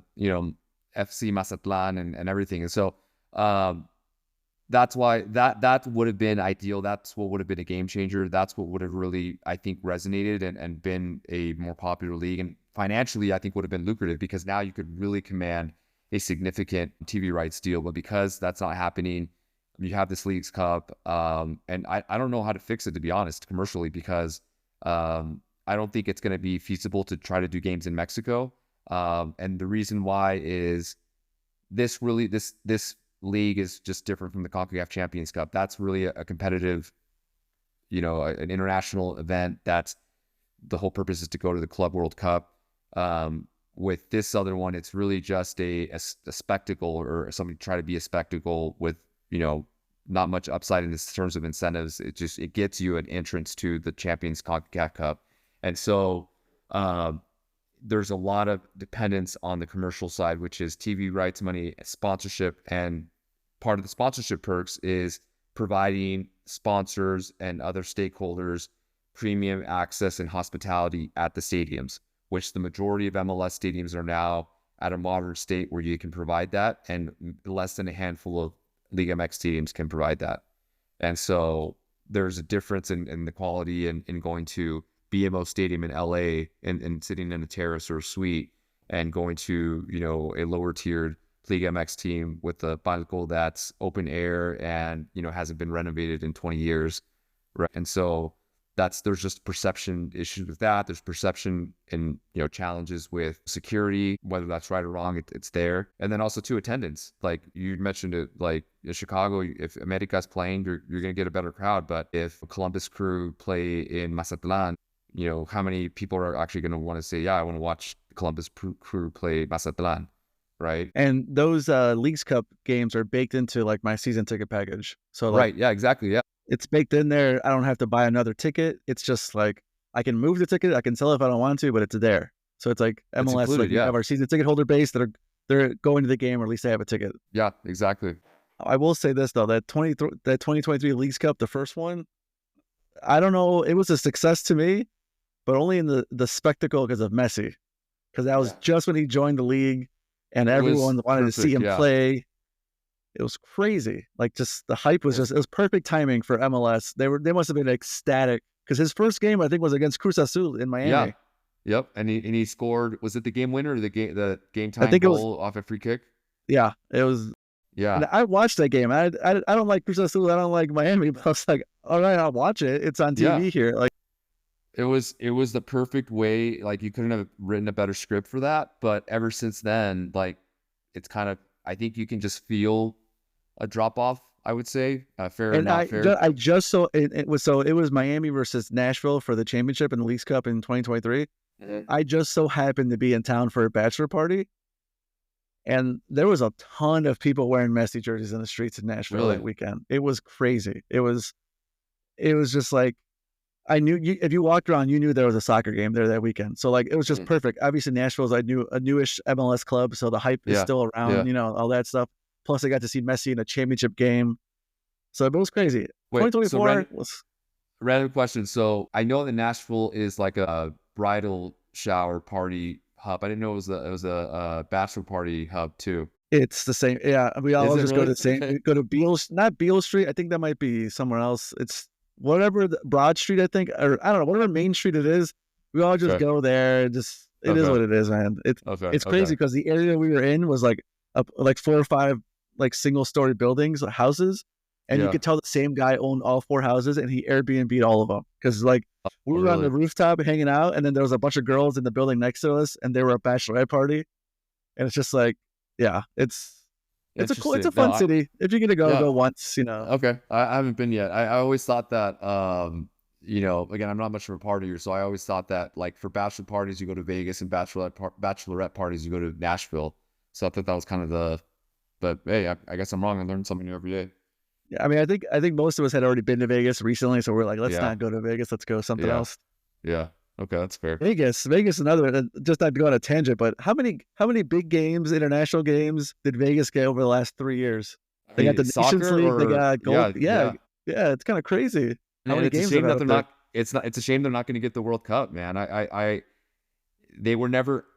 [SPEAKER 2] FC Mazatlan and everything. And so that's why that would have been ideal. That's what would have been a game changer. That's what would have really, I think, resonated and been a more popular league. And financially, I think would have been lucrative, because now you could really command a significant TV rights deal. But because that's not happening, you have this Leagues Cup. And I don't know how to fix it, to be honest, commercially, because I don't think it's going to be feasible to try to do games in Mexico. And the reason why is this league is just different from the CONCACAF Champions Cup. That's really a competitive, an international event. That's the whole purpose, is to go to the Club World Cup. With this other one, it's really just a spectacle, or something to try to be a spectacle with, not much upside in terms of incentives. It gets you an entrance to the Champions CONCACAF Cup. And so, there's a lot of dependence on the commercial side, which is TV rights money, sponsorship. And part of the sponsorship perks is providing sponsors and other stakeholders premium access and hospitality at the stadiums, which the majority of MLS stadiums are now at a modern state where you can provide that, and less than a handful of Liga MX stadiums can provide that. And so there's a difference in the quality in going to BMO Stadium in LA and sitting in a terrace or a suite, and going to, a lower tiered Liga MX team with a bicycle that's open air and, hasn't been renovated in 20 years. Right. And so there's just perception issues with that. There's perception and, challenges with security, whether that's right or wrong, it's there. And then also, too, attendance. Like you mentioned it, like in Chicago, if America's playing, you're going to get a better crowd. But if Columbus Crew play in Mazatlan, how many people are actually going to want to say, yeah, I want to watch Columbus Crew play Mazatlan, right?
[SPEAKER 1] And those Leagues Cup games are baked into like my season ticket package. So
[SPEAKER 2] right, yeah, exactly, yeah.
[SPEAKER 1] It's baked in there. I don't have to buy another ticket. It's just like I can move the ticket, I can sell it if I don't want to, but it's there. So it's like MLS,
[SPEAKER 2] included,
[SPEAKER 1] like we have our season ticket holder base they're going to the game, or at least they have a ticket.
[SPEAKER 2] Yeah, exactly.
[SPEAKER 1] I will say this though, that 2023 Leagues Cup, the first one, I don't know, it was a success to me, but only in the spectacle because of Messi. Because that was just when he joined the league and everyone wanted to see him play. It was crazy. Like, just the hype was it was perfect timing for MLS. They must have been ecstatic, because his first game, I think, was against Cruz Azul in Miami.
[SPEAKER 2] Yeah. Yep. And he scored, was it the game winner or the game time goal off a free kick?
[SPEAKER 1] Yeah, it was.
[SPEAKER 2] Yeah.
[SPEAKER 1] And I watched that game. I don't like Cruz Azul. I don't like Miami, but I was like, all right, I'll watch it. It's on TV here. Like,
[SPEAKER 2] it was the perfect way. Like, you couldn't have written a better script for that. But ever since then, like, it's kind of, I think you can just feel a drop off, I would say, fair and not fair.
[SPEAKER 1] I just saw it was Miami versus Nashville for the championship in the Leagues Cup in 2023. Mm-hmm. I just so happened to be in town for a bachelor party, and there was a ton of people wearing Messi jerseys in the streets in Nashville that weekend. It was crazy. It was just like, I knew if you walked around, you knew there was a soccer game there that weekend. So like, it was just perfect. Obviously, Nashville's a newish MLS club, so the hype is still around. All that stuff. Plus, I got to see Messi in a championship game, so it was crazy. 2024 was.
[SPEAKER 2] Random question. So I know that Nashville is like a bridal shower party hub. I didn't know it was a bachelor party hub too.
[SPEAKER 1] It's the same. Yeah, we
[SPEAKER 2] Is
[SPEAKER 1] all
[SPEAKER 2] it
[SPEAKER 1] just go to
[SPEAKER 2] really?
[SPEAKER 1] the same.
[SPEAKER 2] Okay.
[SPEAKER 1] Go to Beale, not Beale Street. I think that might be somewhere else. It's whatever Broad Street, I think, or I don't know, whatever Main Street it is. We all just
[SPEAKER 2] Okay.
[SPEAKER 1] go there. Just it is
[SPEAKER 2] Okay.
[SPEAKER 1] what it is, man.
[SPEAKER 2] Okay.
[SPEAKER 1] It's
[SPEAKER 2] Okay.
[SPEAKER 1] crazy because the area we were in was like like 4 or 5 like single story buildings, houses, and you
[SPEAKER 2] Yeah.
[SPEAKER 1] could tell the same guy owned all 4 houses, and he Airbnb'd all of them because like we
[SPEAKER 2] Oh,
[SPEAKER 1] were on the
[SPEAKER 2] really?
[SPEAKER 1] rooftop hanging out, and then there was a bunch of girls in the building next to us, and they were a bachelorette party, and it's just like, yeah, it's a
[SPEAKER 2] Interesting. No,
[SPEAKER 1] fun city. If you're gonna go,
[SPEAKER 2] yeah.
[SPEAKER 1] go once, you know.
[SPEAKER 2] Okay. I haven't been yet. I always thought that, again, I'm not much of a partier, so I always thought that like for bachelor parties, you go to Vegas and bachelorette parties, you go to Nashville. So I thought that was kind of but hey, I guess I'm wrong. I learn something new every day.
[SPEAKER 1] Yeah, I mean, I think most of us had already been to Vegas recently, so we're like, let's
[SPEAKER 2] Yeah.
[SPEAKER 1] not go to Vegas. Let's go something
[SPEAKER 2] Yeah.
[SPEAKER 1] else.
[SPEAKER 2] Yeah. Okay. That's fair.
[SPEAKER 1] Vegas, another. Just not to go on a tangent, but how many big games, international games, did Vegas get over the last 3 years? They got the Nations
[SPEAKER 2] Soccer
[SPEAKER 1] League. They
[SPEAKER 2] or
[SPEAKER 1] got gold.
[SPEAKER 2] yeah,
[SPEAKER 1] Yeah,
[SPEAKER 2] yeah.
[SPEAKER 1] yeah. It's kind of crazy how
[SPEAKER 2] And
[SPEAKER 1] many
[SPEAKER 2] it's a
[SPEAKER 1] games
[SPEAKER 2] shame
[SPEAKER 1] are
[SPEAKER 2] that
[SPEAKER 1] out
[SPEAKER 2] they're
[SPEAKER 1] there.
[SPEAKER 2] not. It's a shame they're not going to get the World Cup, man. They were never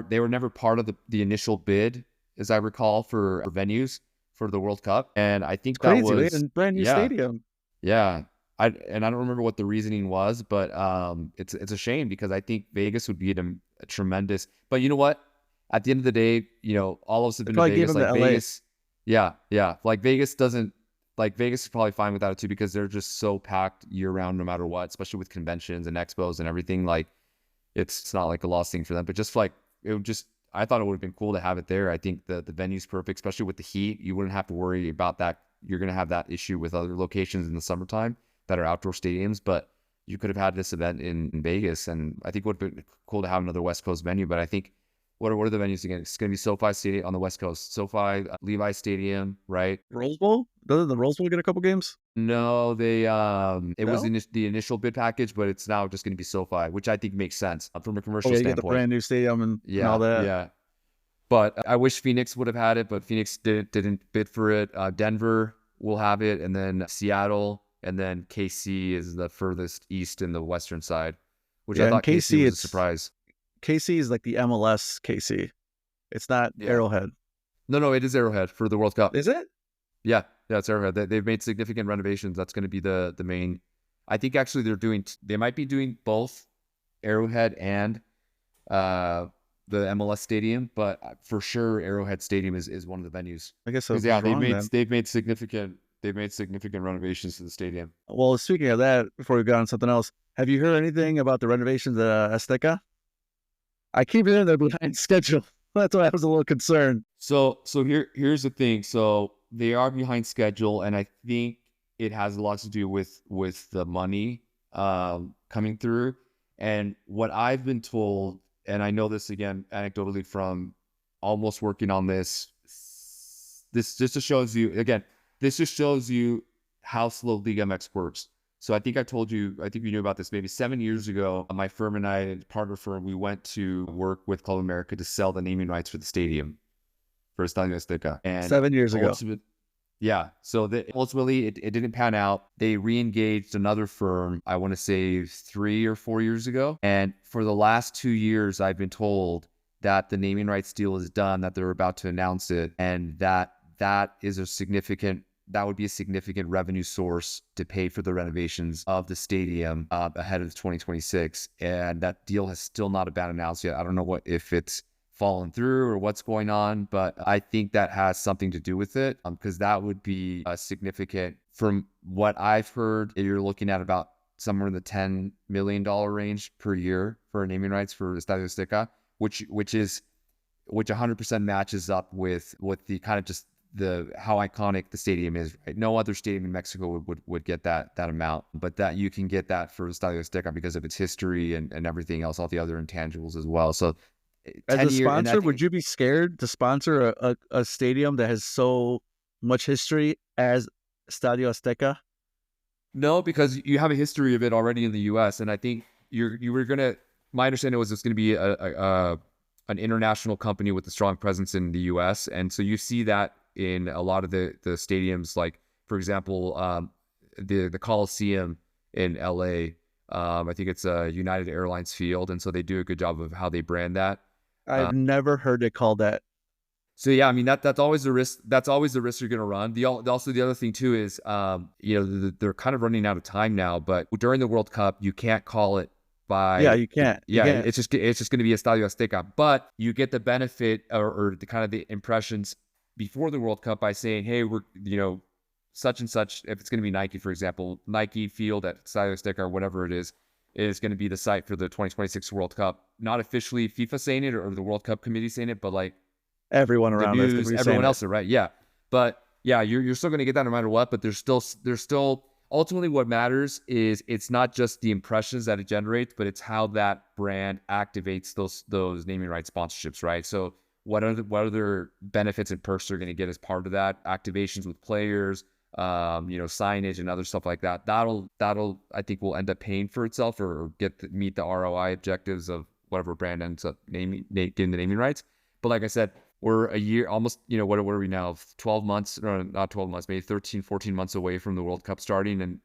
[SPEAKER 2] They were never part of the initial bid, as I recall, for venues for the World Cup. And I
[SPEAKER 1] It's
[SPEAKER 2] think that
[SPEAKER 1] crazy. They had
[SPEAKER 2] was
[SPEAKER 1] a brand new
[SPEAKER 2] yeah,
[SPEAKER 1] stadium.
[SPEAKER 2] yeah. I don't remember what the reasoning was, but it's a shame because I think Vegas would be a tremendous. But you know what? At the end of the day, all of us have
[SPEAKER 1] They
[SPEAKER 2] been to
[SPEAKER 1] probably gave
[SPEAKER 2] Vegas.
[SPEAKER 1] them to
[SPEAKER 2] Like
[SPEAKER 1] LA.
[SPEAKER 2] Vegas, yeah, yeah. Like Vegas doesn't. Like Vegas is probably fine without it too because they're just so packed year round, no matter what. Especially with conventions and expos and everything. Like it's not like a lost thing for them, but just like it would just. I thought it would have been cool to have it there. I think the venue's perfect, especially with the heat. You wouldn't have to worry about that. You're gonna have that issue with other locations in the summertime that are outdoor stadiums, but you could have had this event in Vegas, and I think it would have been cool to have another West Coast venue. But I think what are the venues again? It's going to be SoFi Stadium on the West Coast, SoFi, Levi Stadium, right?
[SPEAKER 1] Rose Bowl? Doesn't the Rose Bowl get a couple games?
[SPEAKER 2] No, it was
[SPEAKER 1] No.
[SPEAKER 2] the initial bid package, but it's now just going to be SoFi, which I think makes sense from a
[SPEAKER 1] Oh
[SPEAKER 2] commercial
[SPEAKER 1] yeah, you get the
[SPEAKER 2] standpoint.
[SPEAKER 1] brand new stadium and all
[SPEAKER 2] Yeah,
[SPEAKER 1] that.
[SPEAKER 2] yeah. But I wish Phoenix would have had it, but Phoenix didn't bid for it. Denver will have it, and then Seattle, and then KC is the furthest east in the western side, which
[SPEAKER 1] Yeah,
[SPEAKER 2] I
[SPEAKER 1] and
[SPEAKER 2] thought KC
[SPEAKER 1] KC,
[SPEAKER 2] was a surprise.
[SPEAKER 1] KC is like the MLS KC. It's not
[SPEAKER 2] Yeah.
[SPEAKER 1] Arrowhead.
[SPEAKER 2] No, it is Arrowhead for the World Cup.
[SPEAKER 1] Is it?
[SPEAKER 2] Yeah, it's Arrowhead. They've made significant renovations. That's going to be the main. I think actually they might be doing both Arrowhead and the MLS stadium, but for sure Arrowhead Stadium is one of the venues.
[SPEAKER 1] I guess I was
[SPEAKER 2] Because yeah,
[SPEAKER 1] wrong then.
[SPEAKER 2] they've made significant renovations to the stadium.
[SPEAKER 1] Well, speaking of that, before we go on something else, have you heard anything about the renovations at Azteca? I keep hearing they're behind schedule. That's why I was a little concerned.
[SPEAKER 2] So here's the thing. So they are behind schedule, and I think it has a lot to do with the money coming through. And what I've been told, and I know this again anecdotally from almost working on this just shows you again. This just shows you how slow Liga MX works. So I think you knew about this maybe 7 years ago. My firm and I, partner firm, we went to work with Club America to sell the naming rights for the stadium for Estadio Azteca. And
[SPEAKER 1] 7 years ago.
[SPEAKER 2] Yeah. So ultimately it didn't pan out. They re-engaged another firm, I want to say 3 or 4 years ago. And for the last 2 years, I've been told that the naming rights deal is done, that they're about to announce it, and that would be a significant revenue source to pay for the renovations of the stadium ahead of 2026. And that deal has still not been announced yet. I don't know if it's fallen through or what's going on, but I think that has something to do with it because that would be significant. From what I've heard, you're looking at about somewhere in the $10 million range per year for naming rights for Estadio Azteca, which 100% matches up with the kind of just how iconic the stadium is, right? No other stadium in Mexico would get that amount, but that you can get that for Estadio Azteca because of its history and everything else, all the other intangibles as well. So
[SPEAKER 1] as a sponsor, would you be scared to sponsor a stadium that has so much history as Estadio Azteca?
[SPEAKER 2] No, because you have a history of it already in the U.S. And I think my understanding was it's going to be an international company with a strong presence in the U.S. And so you see that in a lot of the stadiums, like for example, the Coliseum in LA. I think it's a United Airlines field, and so they do a good job of how they brand that.
[SPEAKER 1] I've never heard it called that.
[SPEAKER 2] So yeah, I mean that's always the risk. That's always the risk you're going to run. Also the other thing too is, they're kind of running out of time now. But during the World Cup, you can't call it by.
[SPEAKER 1] Yeah, you can't.
[SPEAKER 2] Yeah,
[SPEAKER 1] You can't.
[SPEAKER 2] it's just going to be Estadio Azteca. But you get the benefit or the kind of the impressions before the World Cup by saying, hey, we're such and such. If it's going to be Nike, for example, Nike Field at Estadio Azteca or whatever it is going to be the site for the 2026 World Cup. Not officially FIFA saying it or the World Cup committee saying it, but like.
[SPEAKER 1] Everyone around
[SPEAKER 2] The news, everyone else, right? Yeah, but yeah, you're still going to get that no matter what. But there's still ultimately what matters is it's not just the impressions that it generates, but it's how that brand activates those naming rights sponsorships, right? So what other benefits and perks are going to get as part of that? Activations with players, signage and other stuff like that. That'll I think will end up paying for itself or meet the ROI objectives of whatever brand ends up getting the naming rights. But like I said, we're a year, almost, what are we now? 12 months, or not 12 months, maybe 13, 14 months away from the World Cup starting. And,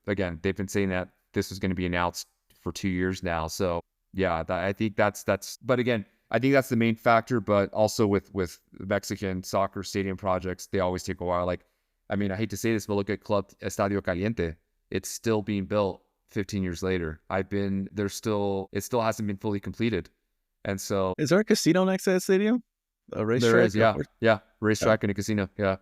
[SPEAKER 2] again, they've been saying that this is going to be announced for 2 years now. So, yeah, I think that's, but again, I think that's the main factor. But also with Mexican soccer stadium projects, they always take a while. Like, I mean, I hate to say this, but look at Club Estadio Caliente. It's still being built 15 years later. It still hasn't been fully completed. And so.
[SPEAKER 1] Is there a casino next to that stadium? A racetrack?
[SPEAKER 2] There is, yeah, racetrack and a casino, yeah.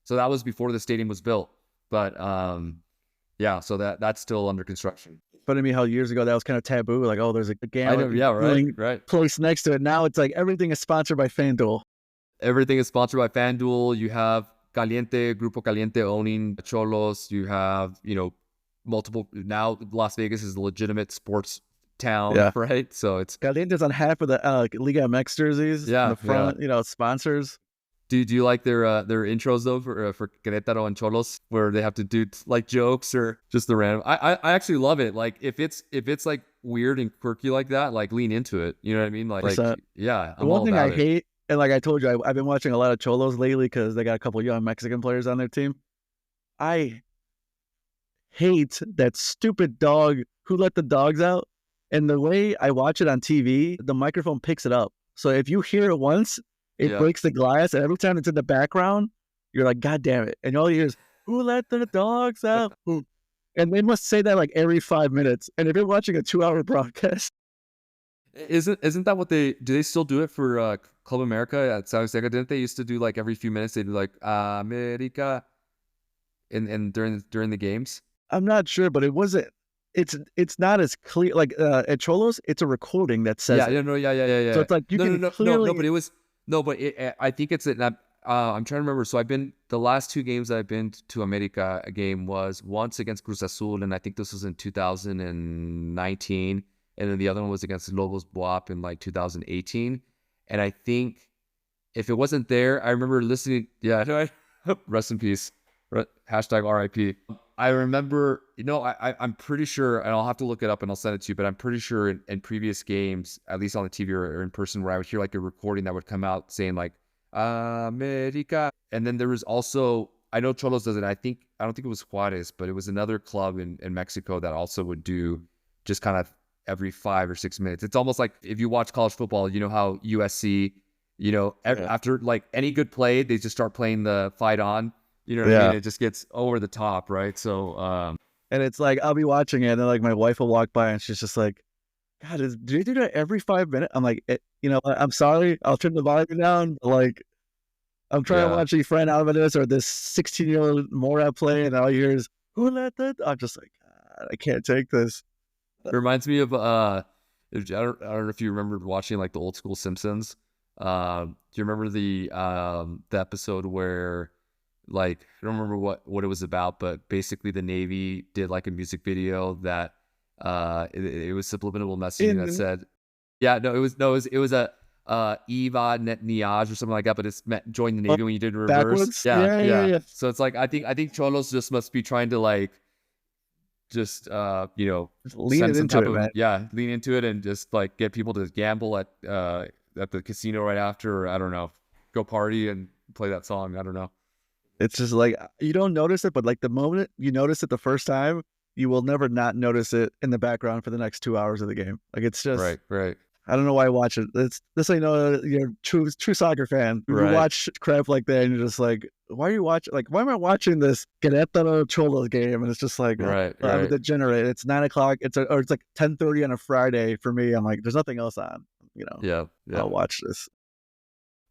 [SPEAKER 2] So that was before the stadium was built, but so that's still under construction.
[SPEAKER 1] Funny to me how years ago that was kind of taboo, like, oh, there's a gambling place next to it. Now it's like everything is sponsored by FanDuel.
[SPEAKER 2] Everything is sponsored by FanDuel. You have Grupo Caliente owning Cholos. You have multiple. Now Las Vegas is a legitimate sports town, right? So it's
[SPEAKER 1] Caliente's on half of the Liga MX jerseys. In the front, sponsors.
[SPEAKER 2] Do you like their intros though for Querétaro and Cholos, where they have to do like jokes or just the random? I actually love it. Like if it's like weird and quirky like that, like lean into it. You know what I mean? Like yeah.
[SPEAKER 1] The one thing I hate, and like I told you, I've been watching a lot of Cholos lately because they got a couple young Mexican players on their team. I hate that stupid dog who let the dogs out. And the way I watch it on TV, the microphone picks it up. So if you hear it once, it breaks the glass. And every time it's in the background, you're like, God damn it. And all you hear is, who let the dogs out? And they must say that like every 5 minutes. And if you're watching a 2-hour broadcast.
[SPEAKER 2] Isn't that what do they still do it for Club America at Estadio Azteca? Didn't they used to do like every few minutes, they do like, America and during the games?
[SPEAKER 1] I'm not sure, but it wasn't. It's not as clear. Like at Cholos, it's a recording that says
[SPEAKER 2] yeah.
[SPEAKER 1] So it's like you can clearly.
[SPEAKER 2] But it was I think it's I'm trying to remember. So the last 2 games that I've been to America, a game was once against Cruz Azul, and I think this was in 2019, and then the other one was against Lobos Buap in like 2018. And I think if it wasn't there, I remember listening. Yeah, rest in peace. #RIP. I remember, I'm pretty sure, and I'll have to look it up and I'll send it to you, but I'm pretty sure in previous games, at least on the TV or in person, where I would hear like a recording that would come out saying like, America. And then there was also, I know Cholos does it. I don't think it was Juarez, but it was another club in Mexico that also would do just kind of every 5 or 6 minutes. It's almost like if you watch college football, you know how USC, after like any good play, they just start playing the fight on. You know what I mean? It just gets over the top, right? So,
[SPEAKER 1] and it's like, I'll be watching it, and then like my wife will walk by, and she's just like, God, do they do that every 5 minutes? I'm like, I'm sorry, I'll turn the volume down. But like, I'm trying to watch Efrain Alvarez or this 16-year-old Mora play, and all you hear is, who let that? I'm just like, God, I can't take this.
[SPEAKER 2] It reminds me of, I don't know if you remember watching like the old school Simpsons. Do you remember the episode where, like, I don't remember what it was about, but basically the Navy did like a music video that it was subliminal messaging that said, it was a Eva Niage or something like that, but it's join the Navy when you did reverse.
[SPEAKER 1] Backwards? Yeah.
[SPEAKER 2] So it's like I think Cholos just must be trying to like just
[SPEAKER 1] lean into it, man.
[SPEAKER 2] Lean into it and just like get people to gamble at the casino right after, or I don't know, go party and play that song. I don't know.
[SPEAKER 1] It's just like, you don't notice it, but like the moment you notice it the first time, you will never not notice it in the background for the next 2 hours of the game. Like, it's just,
[SPEAKER 2] Right.
[SPEAKER 1] I don't know why I watch it. It's this, you know, you're a true soccer fan. You
[SPEAKER 2] Right.
[SPEAKER 1] watch crap like that, and you're just like, why are you watching? Like, why am I watching this Querétaro Cholos game? And it's just like,
[SPEAKER 2] Right.
[SPEAKER 1] I'm a degenerate. It's 9 o'clock. Or it's like 10:30 on a Friday for me. I'm like, there's nothing else on. You know,
[SPEAKER 2] Yeah.
[SPEAKER 1] I'll watch this.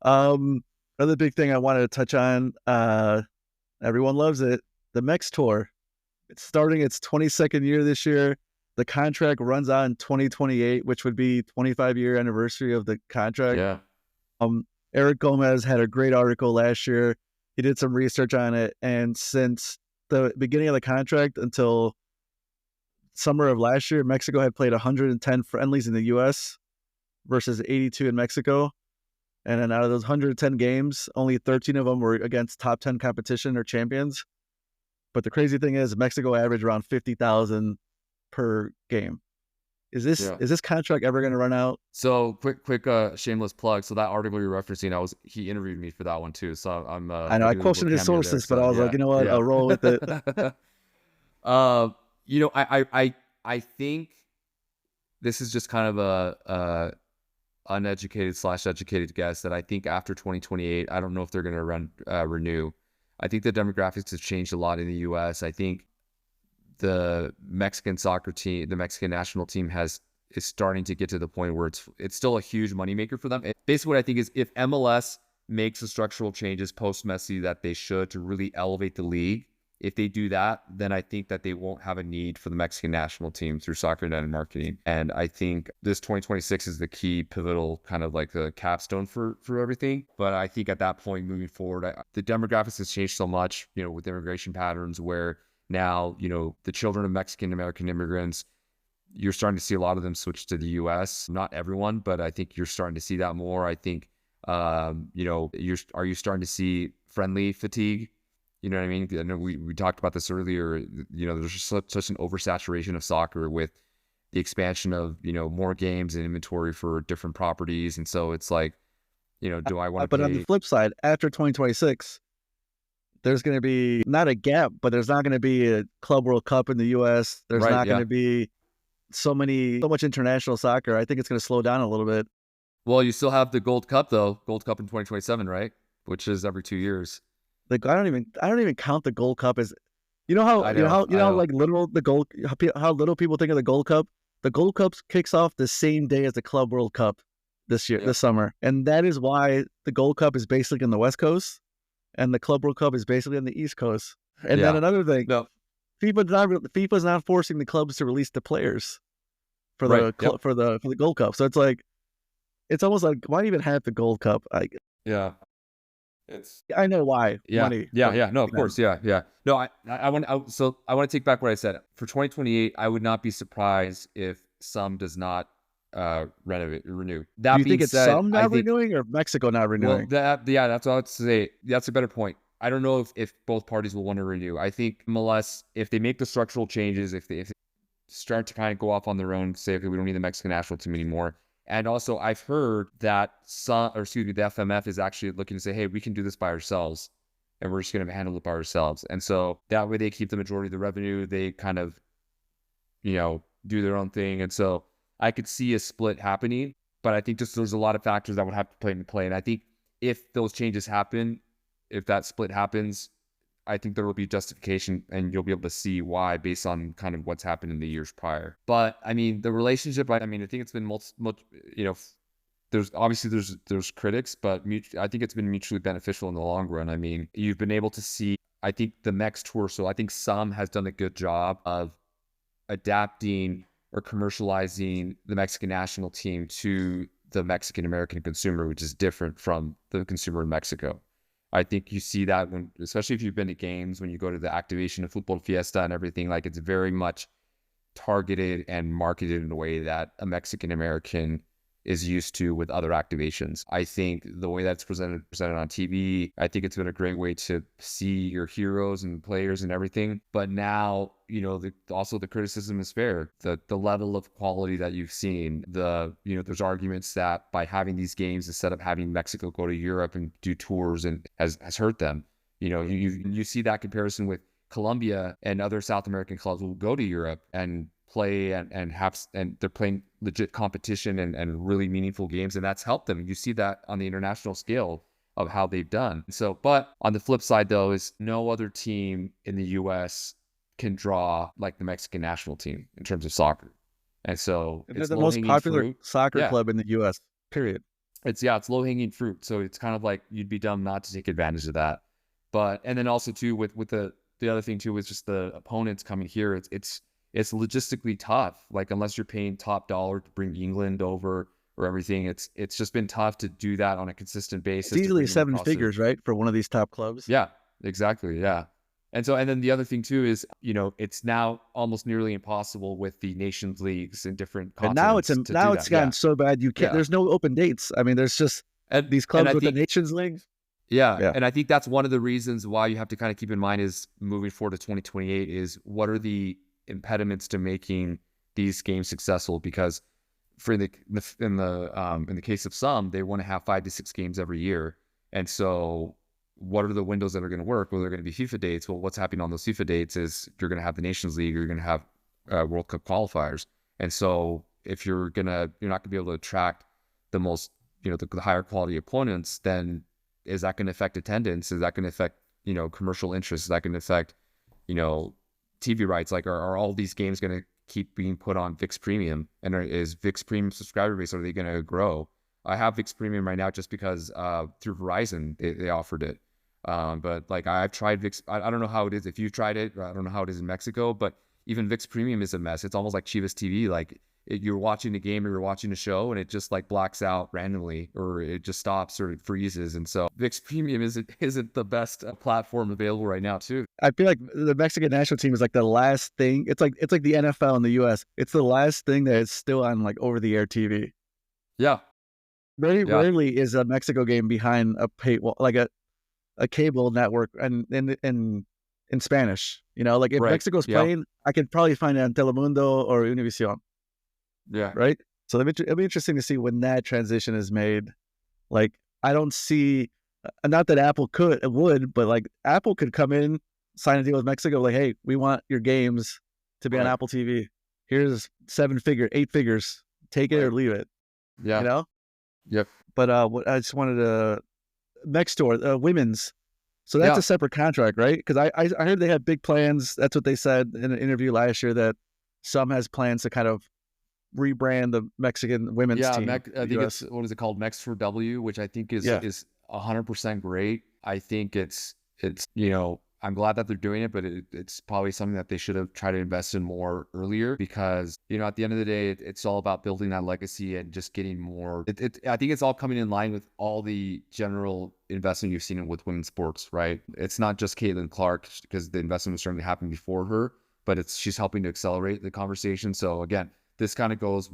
[SPEAKER 1] Another big thing I wanted to touch on. Everyone loves it. The Mex Tour. It's starting its 22nd year this year. The contract runs out in 2028, which would be 25-year anniversary of the contract.
[SPEAKER 2] Yeah.
[SPEAKER 1] Eric Gomez had a great article last year. He did some research on it, and since the beginning of the contract until summer of last year, Mexico had played 110 friendlies in the U.S. versus 82 in Mexico. And then out of those 110 games, only 13 of them were against top 10 competition or champions. But the crazy thing is, Mexico averaged around 50,000 per game. Is this contract ever going to run out?
[SPEAKER 2] So quick shameless plug. So that article you're referencing, he interviewed me for that one too. So I'm
[SPEAKER 1] I know I quoted his sources, but I was like, you know what, I'll roll with it.
[SPEAKER 2] You know, I think this is just kind of a uneducated/educated guess that I think after 2028, I don't know if they're going to renew. I think the demographics have changed a lot in the U.S. I think the Mexican soccer team, the Mexican national team is starting to get to the point where it's still a huge moneymaker for them. Basically, what I think is if MLS makes the structural changes post-Messi that they should to really elevate the league, if they do that, then I think that they won't have a need for the Mexican national team through SoccerNet and marketing. And I think this 2026 is the key pivotal kind of like the capstone for everything. But I think at that point moving forward, the demographics has changed so much, you know, with immigration patterns where now, you know, the children of Mexican American immigrants, you're starting to see a lot of them switch to the U.S. Not everyone, but I think you're starting to see that more. I think, you know, are you starting to see friendly fatigue? You know what I mean? I know we talked about this earlier. You know, there's just such an oversaturation of soccer with the expansion of, you know, more games and inventory for different properties. And so it's like, you know, do I want to
[SPEAKER 1] But on the flip side, after 2026, there's going to be not a gap, but there's not going to be a Club World Cup in the U.S. There's not going to be so much international soccer. I think it's going to slow down a little bit.
[SPEAKER 2] Well, you still have the Gold Cup though. Gold Cup in 2027, right? Which is every 2 years.
[SPEAKER 1] Like I don't even count the Gold Cup as, how like how little people think of the Gold Cup. The Gold Cup kicks off the same day as the Club World Cup this summer, and that is why the Gold Cup is basically on the West Coast, and the Club World Cup is basically on the East Coast. And then another thing, FIFA's not forcing the clubs to release the players for the Gold Cup. So it's almost like, why even have the Gold Cup? I know why. Money.
[SPEAKER 2] No, of course. No, I want to take back what I said. For 2028, I would not be surprised if some does not renew. That
[SPEAKER 1] Do you think it's some not renewing or Mexico not renewing?
[SPEAKER 2] Well, that's what I would say. That's a better point. I don't know if both parties will want to renew. I think MLS, if they make the structural changes, if they start to kind of go off on their own, say, okay, we don't need the Mexican national team anymore. And also, I've heard that the FMF is actually looking to say, hey, we can do this by ourselves, and we're just going to handle it by ourselves. And so that way they keep the majority of the revenue. They kind of, you know, do their own thing. And so I could see a split happening, but I think just there's a lot of factors that would have to play into play. And I think if those changes happen, if that split happens, I think there will be justification and you'll be able to see why based on kind of what's happened in the years prior. But I mean, the relationship, I think it's been you know, there's critics, but I think it's been mutually beneficial in the long run. I mean, you've been able to see, I think the Mex Tour, so I think Sam has done a good job of adapting or commercializing the Mexican national team to the Mexican American consumer, which is different from the consumer in Mexico. I think you see that especially if you've been to games, when you go to the activation of Football Fiesta and everything, like it's very much targeted and marketed in a way that a Mexican American is used to with other activations. I think the way that's presented on TV, I think it's been a great way to see your heroes and players and everything. But now, you know, also the criticism is fair. The level of quality that you've seen, there's arguments that by having these games instead of having Mexico go to Europe and do tours and has hurt them. You know, you see that comparison with Colombia and other South American clubs will go to Europe and play and they're playing legit competition and really meaningful games, and that's helped them. You see that on the international scale of how they've done. So, but on the flip side though, is no other team in the US can draw like the Mexican national team in terms of soccer. And so
[SPEAKER 1] They're
[SPEAKER 2] it's
[SPEAKER 1] the
[SPEAKER 2] low
[SPEAKER 1] most
[SPEAKER 2] hanging
[SPEAKER 1] popular
[SPEAKER 2] fruit.
[SPEAKER 1] soccer
[SPEAKER 2] Yeah.
[SPEAKER 1] club in the U.S. Period.
[SPEAKER 2] It's low hanging fruit. So it's kind of like you'd be dumb not to take advantage of that. But and then also too with the other thing too is just the opponents coming here. It's logistically tough. Like unless you're paying top dollar to bring England over or everything, it's just been tough to do that on a consistent basis.
[SPEAKER 1] It's easily seven figures, right, for one of these top clubs.
[SPEAKER 2] Yeah, exactly. Yeah. And then the other thing too is, it's now almost nearly impossible with the nations leagues in different
[SPEAKER 1] And now
[SPEAKER 2] continents to
[SPEAKER 1] now
[SPEAKER 2] do
[SPEAKER 1] it's
[SPEAKER 2] that.
[SPEAKER 1] gotten so bad you can't.
[SPEAKER 2] Yeah.
[SPEAKER 1] There's no open dates. I mean, there's just
[SPEAKER 2] And
[SPEAKER 1] these clubs
[SPEAKER 2] I
[SPEAKER 1] with the
[SPEAKER 2] think,
[SPEAKER 1] nations league.
[SPEAKER 2] yeah,
[SPEAKER 1] Yeah.
[SPEAKER 2] and I think that's one of the reasons why you have to kind of keep in mind is moving forward to 2028 is what are the impediments to making these games successful? Because for in the case of some, they want to have 5 to 6 games every year, and so what are the windows that are going to work? Well, they're going to be FIFA dates. Well, what's happening on those FIFA dates is you're going to have the Nations League, or you're going to have World Cup qualifiers, and so if you're not going to be able to attract the most, the higher quality opponents, then is that going to affect attendance? Is that going to affect, commercial interest? Is that going to affect, TV rights? Like, are all these games going to keep being put on VIX Premium? And is VIX Premium subscriber base, are they going to grow? I have VIX Premium right now just because through Verizon, they offered it. But like I've tried VIX. I don't know how it is if you've tried it. I don't know how it is in Mexico, but even VIX Premium is a mess. It's almost like Chivas TV. Like you're watching a game or you're watching a show and it just like blacks out randomly, or it just stops or it freezes. And so VIX Premium isn't the best platform available right now too.
[SPEAKER 1] I feel like the Mexican national team is like the last thing. It's like the NFL in the U.S. It's the last thing that is still on like over the air TV.
[SPEAKER 2] Yeah.
[SPEAKER 1] Very rarely is a Mexico game behind a like a cable network and in Spanish. Like if
[SPEAKER 2] Right.
[SPEAKER 1] Mexico's playing, I could probably find it on Telemundo or Univision.
[SPEAKER 2] Yeah.
[SPEAKER 1] Right. So it'll be interesting to see when that transition is made. Like I don't see, not that Apple would, but like Apple could come in, sign a deal with Mexico. Like, hey, we want your games to be on Apple TV. Here's 8 figures. Take it or leave it.
[SPEAKER 2] Yeah. Yep.
[SPEAKER 1] But I just wanted to next door women's. So that's a separate contract, right? Because I heard they had big plans. That's what they said in an interview last year, that some has plans to kind of rebrand the Mexican women's team.
[SPEAKER 2] I think it's, what is it called? Mex4W, which I think is 100% great. I think it's I'm glad that they're doing it, but it's probably something that they should have tried to invest in more earlier, because, at the end of the day, it's all about building that legacy and just getting more. I think it's all coming in line with all the general investment you've seen with women's sports, right? It's not just Caitlin Clark, because the investment was certainly happening before her, but she's helping to accelerate the conversation. So again, this kind of goes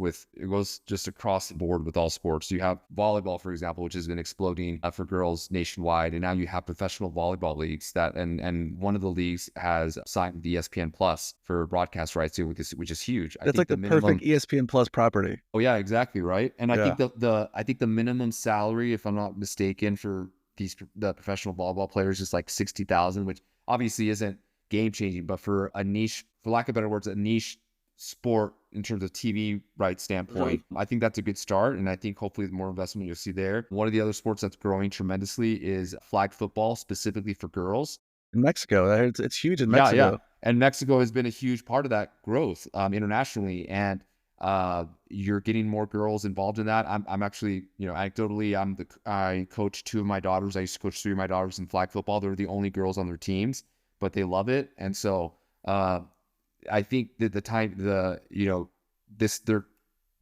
[SPEAKER 2] just across the board with all sports. You have volleyball, for example, which has been exploding for girls nationwide. And now you have professional volleyball leagues and one of the leagues has signed the ESPN Plus for broadcast rights, which is huge.
[SPEAKER 1] That's like the perfect ESPN Plus property.
[SPEAKER 2] Oh yeah, exactly. Right. And I think I think the minimum salary, if I'm not mistaken, for the professional volleyball players is like 60,000, which obviously isn't game changing, but for a niche, for lack of better words, a niche sport in terms of TV rights standpoint, I think that's a good start. And I think hopefully more investment you'll see there. One of the other sports that's growing tremendously is flag football, specifically for girls.
[SPEAKER 1] In Mexico, it's huge in Mexico.
[SPEAKER 2] Yeah. And Mexico has been a huge part of that growth internationally. And you're getting more girls involved in that. I'm actually, anecdotally, I coach 2 of my daughters. I used to coach 3 of my daughters in flag football. They're the only girls on their teams, but they love it. And so, I think that the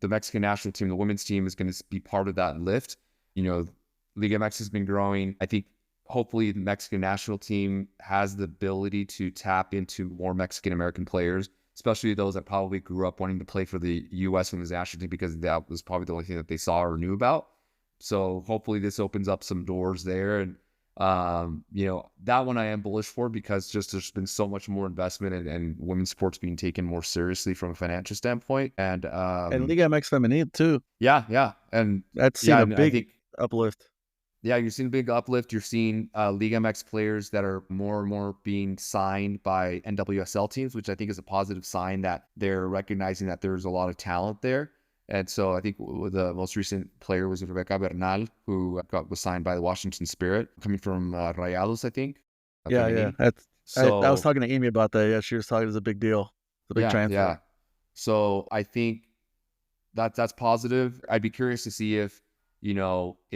[SPEAKER 2] Mexican national team, the women's team, is going to be part of that lift. Liga MX has been growing. I think hopefully the Mexican national team has the ability to tap into more Mexican American players, especially those that probably grew up wanting to play for the U.S. women's national team because that was probably the only thing that they saw or knew about. So hopefully this opens up some doors there. And that one I am bullish for, because just there's been so much more investment and women's sports being taken more seriously from a financial standpoint, and
[SPEAKER 1] Liga MX Femenil too.
[SPEAKER 2] Yeah, and
[SPEAKER 1] that's seen a big uplift.
[SPEAKER 2] Yeah, you're seeing a big uplift. You're seeing Liga MX players that are more and more being signed by NWSL teams, which I think is a positive sign that they're recognizing that there's a lot of talent there. And so I think the most recent player was Rebecca Bernal, who was signed by the Washington Spirit, coming from Rayados, I think.
[SPEAKER 1] Yeah, yeah.
[SPEAKER 2] Femenil.
[SPEAKER 1] I was
[SPEAKER 2] So
[SPEAKER 1] talking to Amy about that. Yeah, she was talking. It's a big deal. It's a big
[SPEAKER 2] yeah,
[SPEAKER 1] transfer.
[SPEAKER 2] yeah. So I think that's positive. I'd be curious to see if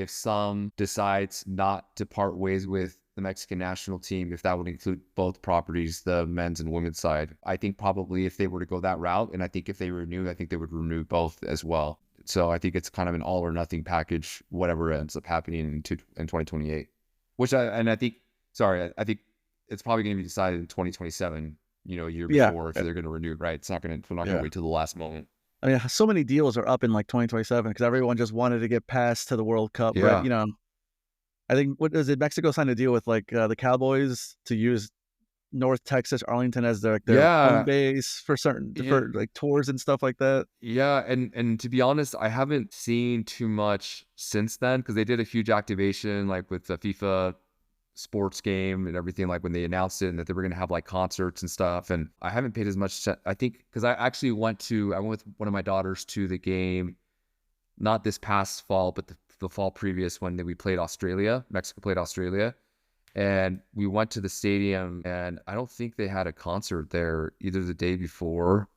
[SPEAKER 2] some decides not to part ways with the Mexican national team, if that would include both properties, the men's and women's side. I think probably if they were to go that route, and I think if they renew, I think they would renew both as well. So I think it's kind of an all or nothing package, whatever ends up happening in 2028. I think it's probably going to be decided in 2027, a year
[SPEAKER 1] Yeah.
[SPEAKER 2] before, if they're going to renew, right? We're not going to wait till the last moment.
[SPEAKER 1] I mean, so many deals are up in like 2027 because everyone just wanted to get past to the World Cup.
[SPEAKER 2] Yeah.
[SPEAKER 1] But, I think, what is it? Mexico signed a deal with like the Cowboys to use North Texas, Arlington as their home base for for like tours and stuff like that.
[SPEAKER 2] Yeah, and to be honest, I haven't seen too much since then, because they did a huge activation like with the FIFA sports game and everything, like when they announced it and that they were going to have like concerts and stuff. And I haven't paid as much I think, because I went with one of my daughters to the game, not this past fall, but the fall previous, when we played Mexico played Australia. And we went to the stadium, and I don't think they had a concert there either the day before,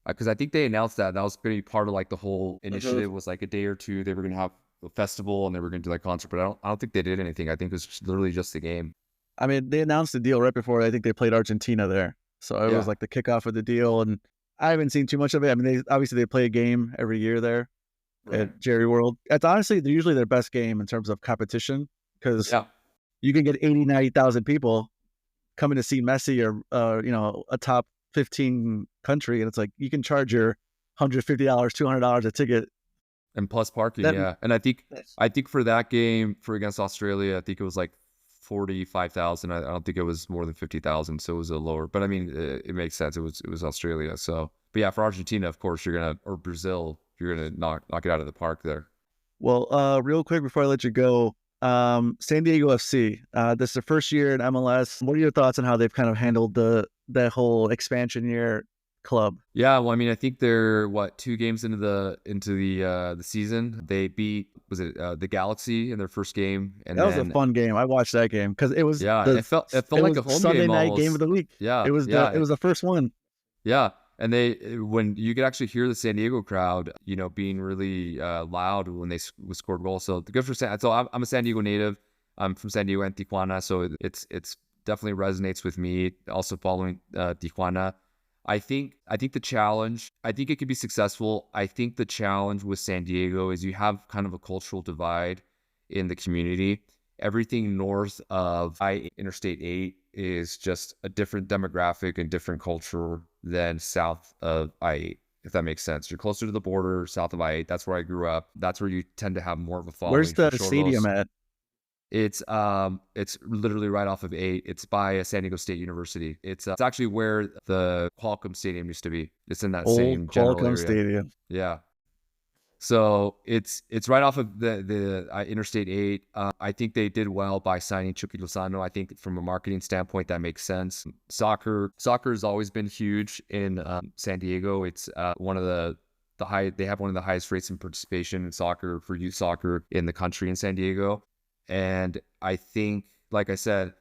[SPEAKER 2] because I think they announced that was going to be part of like the whole initiative. Was like a day or two they were going to have a festival and they were going to do like concert, but I don't think they did anything. I think it was literally just the game.
[SPEAKER 1] I mean, they announced the deal right before I think they played Argentina there, so it was like the kickoff of the deal. And I haven't seen too much of it. I mean, they play a game every year there at Jerry World. It's honestly usually their best game in terms of competition, because you can get 80, 90,000 people coming to see Messi or a top 15 country, and it's like you can charge your $150, $200 a ticket,
[SPEAKER 2] and plus parking. And I think for that game against Australia, I think it was like 45,000. I don't think it was more than 50,000, so it was a lower. But I mean, it makes sense. It was Australia. So, but yeah, for Argentina, of course, or Brazil, you're gonna knock it out of the park there.
[SPEAKER 1] Well, real quick before I let you go, San Diego FC. This is the first year in MLS. What are your thoughts on how they've kind of handled that whole expansion year club?
[SPEAKER 2] Yeah, well, I mean, I think they're 2 games into the season. They beat the Galaxy in their first game, and
[SPEAKER 1] that was a fun game. I watched that game because it was
[SPEAKER 2] it felt like a home
[SPEAKER 1] Sunday
[SPEAKER 2] game,
[SPEAKER 1] night game of the week.
[SPEAKER 2] Yeah,
[SPEAKER 1] it was the first one.
[SPEAKER 2] Yeah, and when you could actually hear the San Diego crowd, being really loud when they scored goals. So good for So I'm a San Diego native. I'm from San Diego and Tijuana, so it's definitely resonates with me. Also following Tijuana. I think the challenge, I think it could be successful. I think the challenge with San Diego is you have kind of a cultural divide in the community. Everything north of Interstate 8 is just a different demographic and different culture than south of I-8, if that makes sense. You're closer to the border, south of I-8. That's where I grew up. That's where you tend to have more of a following.
[SPEAKER 1] Where's the stadium at?
[SPEAKER 2] It's literally right off of 8. It's by San Diego State University. It's actually where the Qualcomm Stadium used to be. It's in that same general area.
[SPEAKER 1] Qualcomm Stadium.
[SPEAKER 2] Yeah. So it's right off of the Interstate 8. I think they did well by signing Chucky Lozano. I think from a marketing standpoint, that makes sense. Soccer has always been huge in San Diego. It's one of they have one of the highest rates in participation in soccer, for youth soccer, in the country in San Diego. And I think, like I said,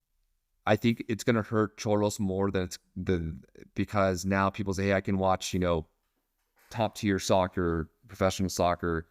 [SPEAKER 2] I think it's going to hurt Cholos more than because now people say, hey, I can watch, top tier soccer, professional soccer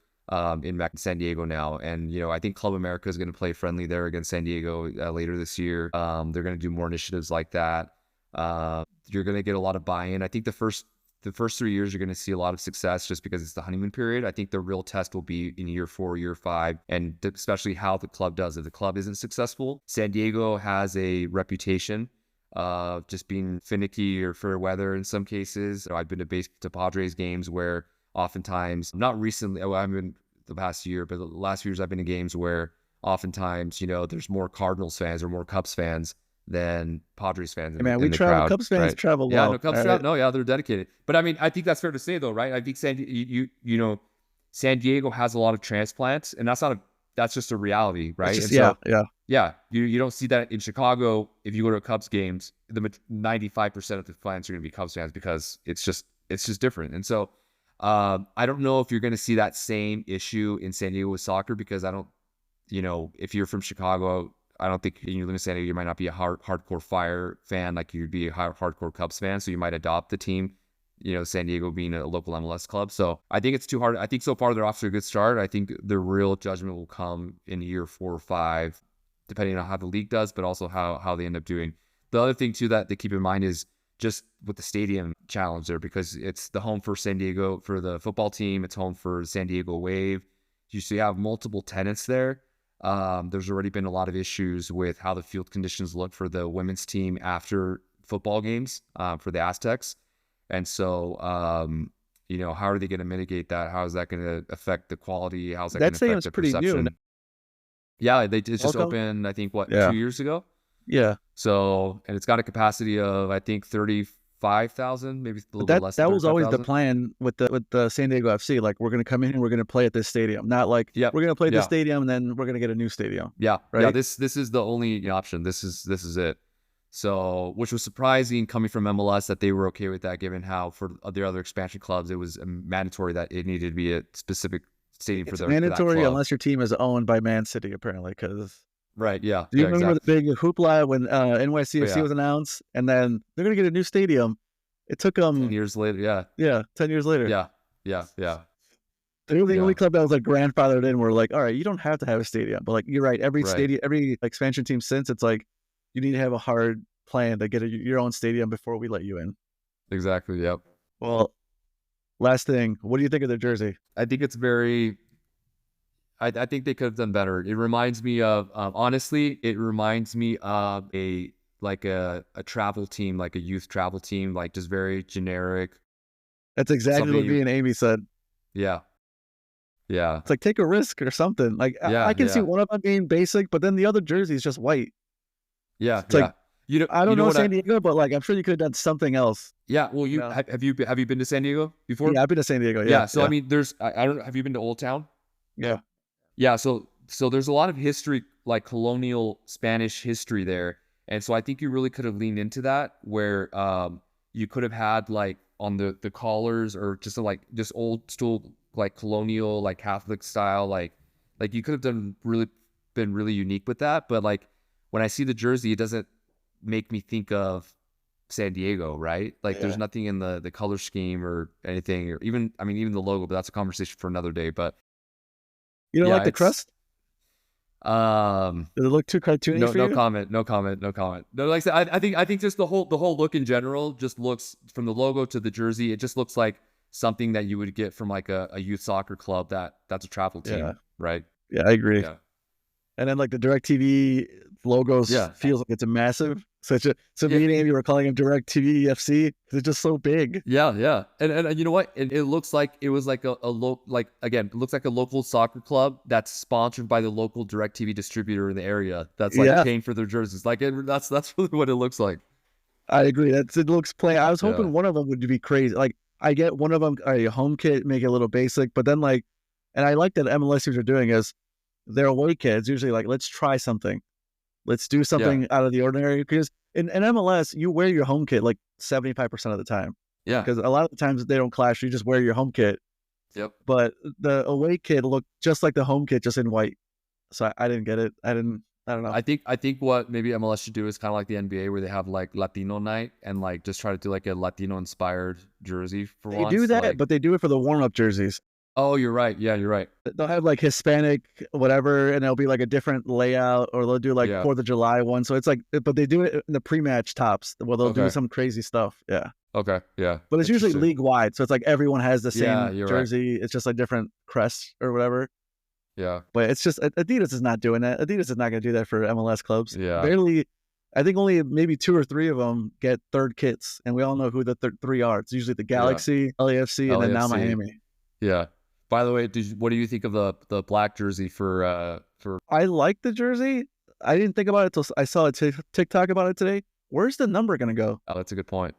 [SPEAKER 2] in San Diego now. And, I think Club America is going to play friendly there against San Diego later this year. They're going to do more initiatives like that. You're going to get a lot of buy-in. I think the first 3 years, you're going to see a lot of success just because it's the honeymoon period. I think the real test will be in year 4, year 5, and especially how the club does. If the club isn't successful, San Diego has a reputation of just being finicky or fair weather in some cases. I've been to Padres games where oftentimes, not recently, I haven't the past year, but the last few years I've been to games where oftentimes, there's more Cardinals fans or more Cubs fans than Padres fans.
[SPEAKER 1] Hey man, we travel.
[SPEAKER 2] Crowd,
[SPEAKER 1] Cubs fans travel well.
[SPEAKER 2] Yeah, no, Cubs travel. No, yeah, they're dedicated. But I mean, I think that's fair to say, though, right? I think San Diego has a lot of transplants, and that's that's just a reality, right?
[SPEAKER 1] Just,
[SPEAKER 2] And so,
[SPEAKER 1] yeah.
[SPEAKER 2] you don't see that in Chicago. If you go to Cubs games, the 95% of the fans are going to be Cubs fans because it's just different. And so, I don't know if you're going to see that same issue in San Diego with soccer, because I don't, if you're from Chicago, I don't think you live in San Diego, you might not be a hardcore Fire fan like you'd be a hardcore Cubs fan. So you might adopt the team, San Diego being a local MLS club. So I think it's too hard. I think so far they're off to a good start. I think the real judgment will come in year 4 or 5, depending on how the league does, but also how they end up doing. The other thing too that to keep in mind is just with the stadium challenge there, because it's the home for San Diego for the football team. It's home for San Diego Wave. You have multiple tenants there. There's already been a lot of issues with how the field conditions look for the women's team after football games for the Aztecs. And so, how are they going to mitigate that? How is that going to affect the quality? How's that going to affect the perception? New. Yeah, they just opened, I think, 2 years ago?
[SPEAKER 1] Yeah.
[SPEAKER 2] So, and it's got a capacity of, I think, 35,000, maybe a little bit less.
[SPEAKER 1] That was always the plan with the San Diego FC. Like, we're going to come in and we're going to play at this stadium. Not like, we're going to play at this stadium and then we're going to get a new stadium.
[SPEAKER 2] Yeah.
[SPEAKER 1] Right?
[SPEAKER 2] Yeah. This is the only option. This is it. So, which was surprising coming from MLS that they were okay with that, given how for their other expansion clubs, it was mandatory that it needed to be a specific stadium for their
[SPEAKER 1] mandatory unless your team is owned by Man City, apparently, because...
[SPEAKER 2] Right, yeah.
[SPEAKER 1] Do you remember the big hoopla when NYCFC was announced, and then they're going to get a new stadium? It took them
[SPEAKER 2] 10 years later, yeah.
[SPEAKER 1] Yeah, 10 years later.
[SPEAKER 2] Yeah.
[SPEAKER 1] They were the only club that was like grandfathered in. We're like, all right, you don't have to have a stadium, but like you're right. Every stadium, every expansion team since, it's like you need to have a hard plan to get your own stadium before we let you in.
[SPEAKER 2] Exactly. Yep.
[SPEAKER 1] Well, last thing, what do you think of their jersey?
[SPEAKER 2] I think it's very. I think they could have done better. It reminds me of honestly, it reminds me of a travel team, like a youth travel team, like just very generic.
[SPEAKER 1] That's exactly what me and Amy said.
[SPEAKER 2] Yeah.
[SPEAKER 1] It's like, take a risk or something. Like I can see one of them being basic, but then the other jersey is just white.
[SPEAKER 2] Yeah.
[SPEAKER 1] It's like, I don't know San Diego, but like I'm sure you could have done something else.
[SPEAKER 2] Yeah. Well, have you been to San Diego before?
[SPEAKER 1] Yeah, I've been to San Diego. Yeah.
[SPEAKER 2] So I mean, I don't. Have you been to Old Town?
[SPEAKER 1] Yeah.
[SPEAKER 2] Yeah, so there's a lot of history, like colonial Spanish history there, and so I think you really could have leaned into that, where you could have had like on the collars or just old school like colonial like Catholic style, like you could have been really unique with that. But like when I see the jersey, it doesn't make me think of San Diego, right? Like there's nothing in the color scheme or anything, or even the logo, but that's a conversation for another day. But
[SPEAKER 1] you don't like the crust? Does it look too cartoony for you?
[SPEAKER 2] No comment. No, like I said, I think just the whole look in general just looks, from the logo to the jersey, it just looks like something that you would get from like a youth soccer club that's a travel team, right?
[SPEAKER 1] Yeah, I agree. Yeah. And then like the DirecTV logos feels like it's a massive. So me and Amy were calling him DirecTV FC because it's just so big.
[SPEAKER 2] Yeah. And you know what? It looks like it was like it looks like a local soccer club that's sponsored by the local DirecTV distributor in the area that's like paying for their jerseys. Like that's really what it looks like.
[SPEAKER 1] I agree. It looks plain. I was hoping one of them would be crazy. Like I get one of them a home kit, make it a little basic, but then like, and I like that MLS are doing is their away kids usually like, let's try something. Let's do something out of the ordinary, because in MLS, you wear your home kit like 75% of the time.
[SPEAKER 2] Yeah.
[SPEAKER 1] Because a lot of the times they don't clash. You just wear your home kit.
[SPEAKER 2] Yep.
[SPEAKER 1] But the away kit looked just like the home kit, just in white. So I didn't get it. I don't know.
[SPEAKER 2] I think what maybe MLS should do is kind of like the NBA, where they have like Latino night and like just try to do like a Latino inspired jersey for once.
[SPEAKER 1] They do that, but they do it for the warm up jerseys.
[SPEAKER 2] Oh, you're right. Yeah, you're right.
[SPEAKER 1] They'll have like Hispanic, whatever, and it'll be like a different layout, or they'll do like 4th of July one. So it's like, but they do it in the pre-match tops, where they'll do some crazy stuff. Yeah.
[SPEAKER 2] Okay. Yeah.
[SPEAKER 1] But it's usually league wide. So it's like everyone has the same jersey. Right. It's just like different crests or whatever.
[SPEAKER 2] Yeah.
[SPEAKER 1] But it's just, Adidas is not doing that. Adidas is not going to do that for MLS clubs.
[SPEAKER 2] Yeah.
[SPEAKER 1] Barely, I think only maybe 2 or 3 of them get third kits. And we all know who the 3 are. It's usually the Galaxy, LAFC, and then now Miami.
[SPEAKER 2] Yeah. By the way, what do you think of the black jersey for?
[SPEAKER 1] I like the jersey. I didn't think about it until I saw a TikTok about it today. Where's the number going to go?
[SPEAKER 2] Oh, that's a good point.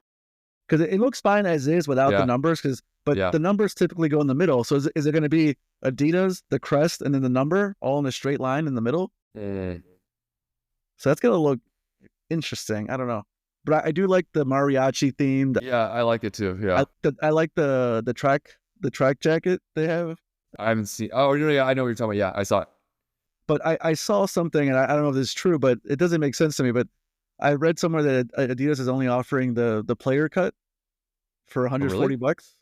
[SPEAKER 1] Because it looks fine as is without the numbers. But the numbers typically go in the middle. So is it going to be Adidas, the crest, and then the number all in a straight line in the middle.
[SPEAKER 2] Mm.
[SPEAKER 1] So that's gonna look interesting. I don't know, but I do like the mariachi themed.
[SPEAKER 2] Yeah, I like it too. Yeah,
[SPEAKER 1] I like the track jacket they have.
[SPEAKER 2] I haven't seen. Oh, yeah, I know what you're talking about. Yeah, I saw it.
[SPEAKER 1] But I saw something, and I don't know if this is true, but it doesn't make sense to me. But I read somewhere that Adidas is only offering the player cut for
[SPEAKER 2] Oh, really?
[SPEAKER 1] $140.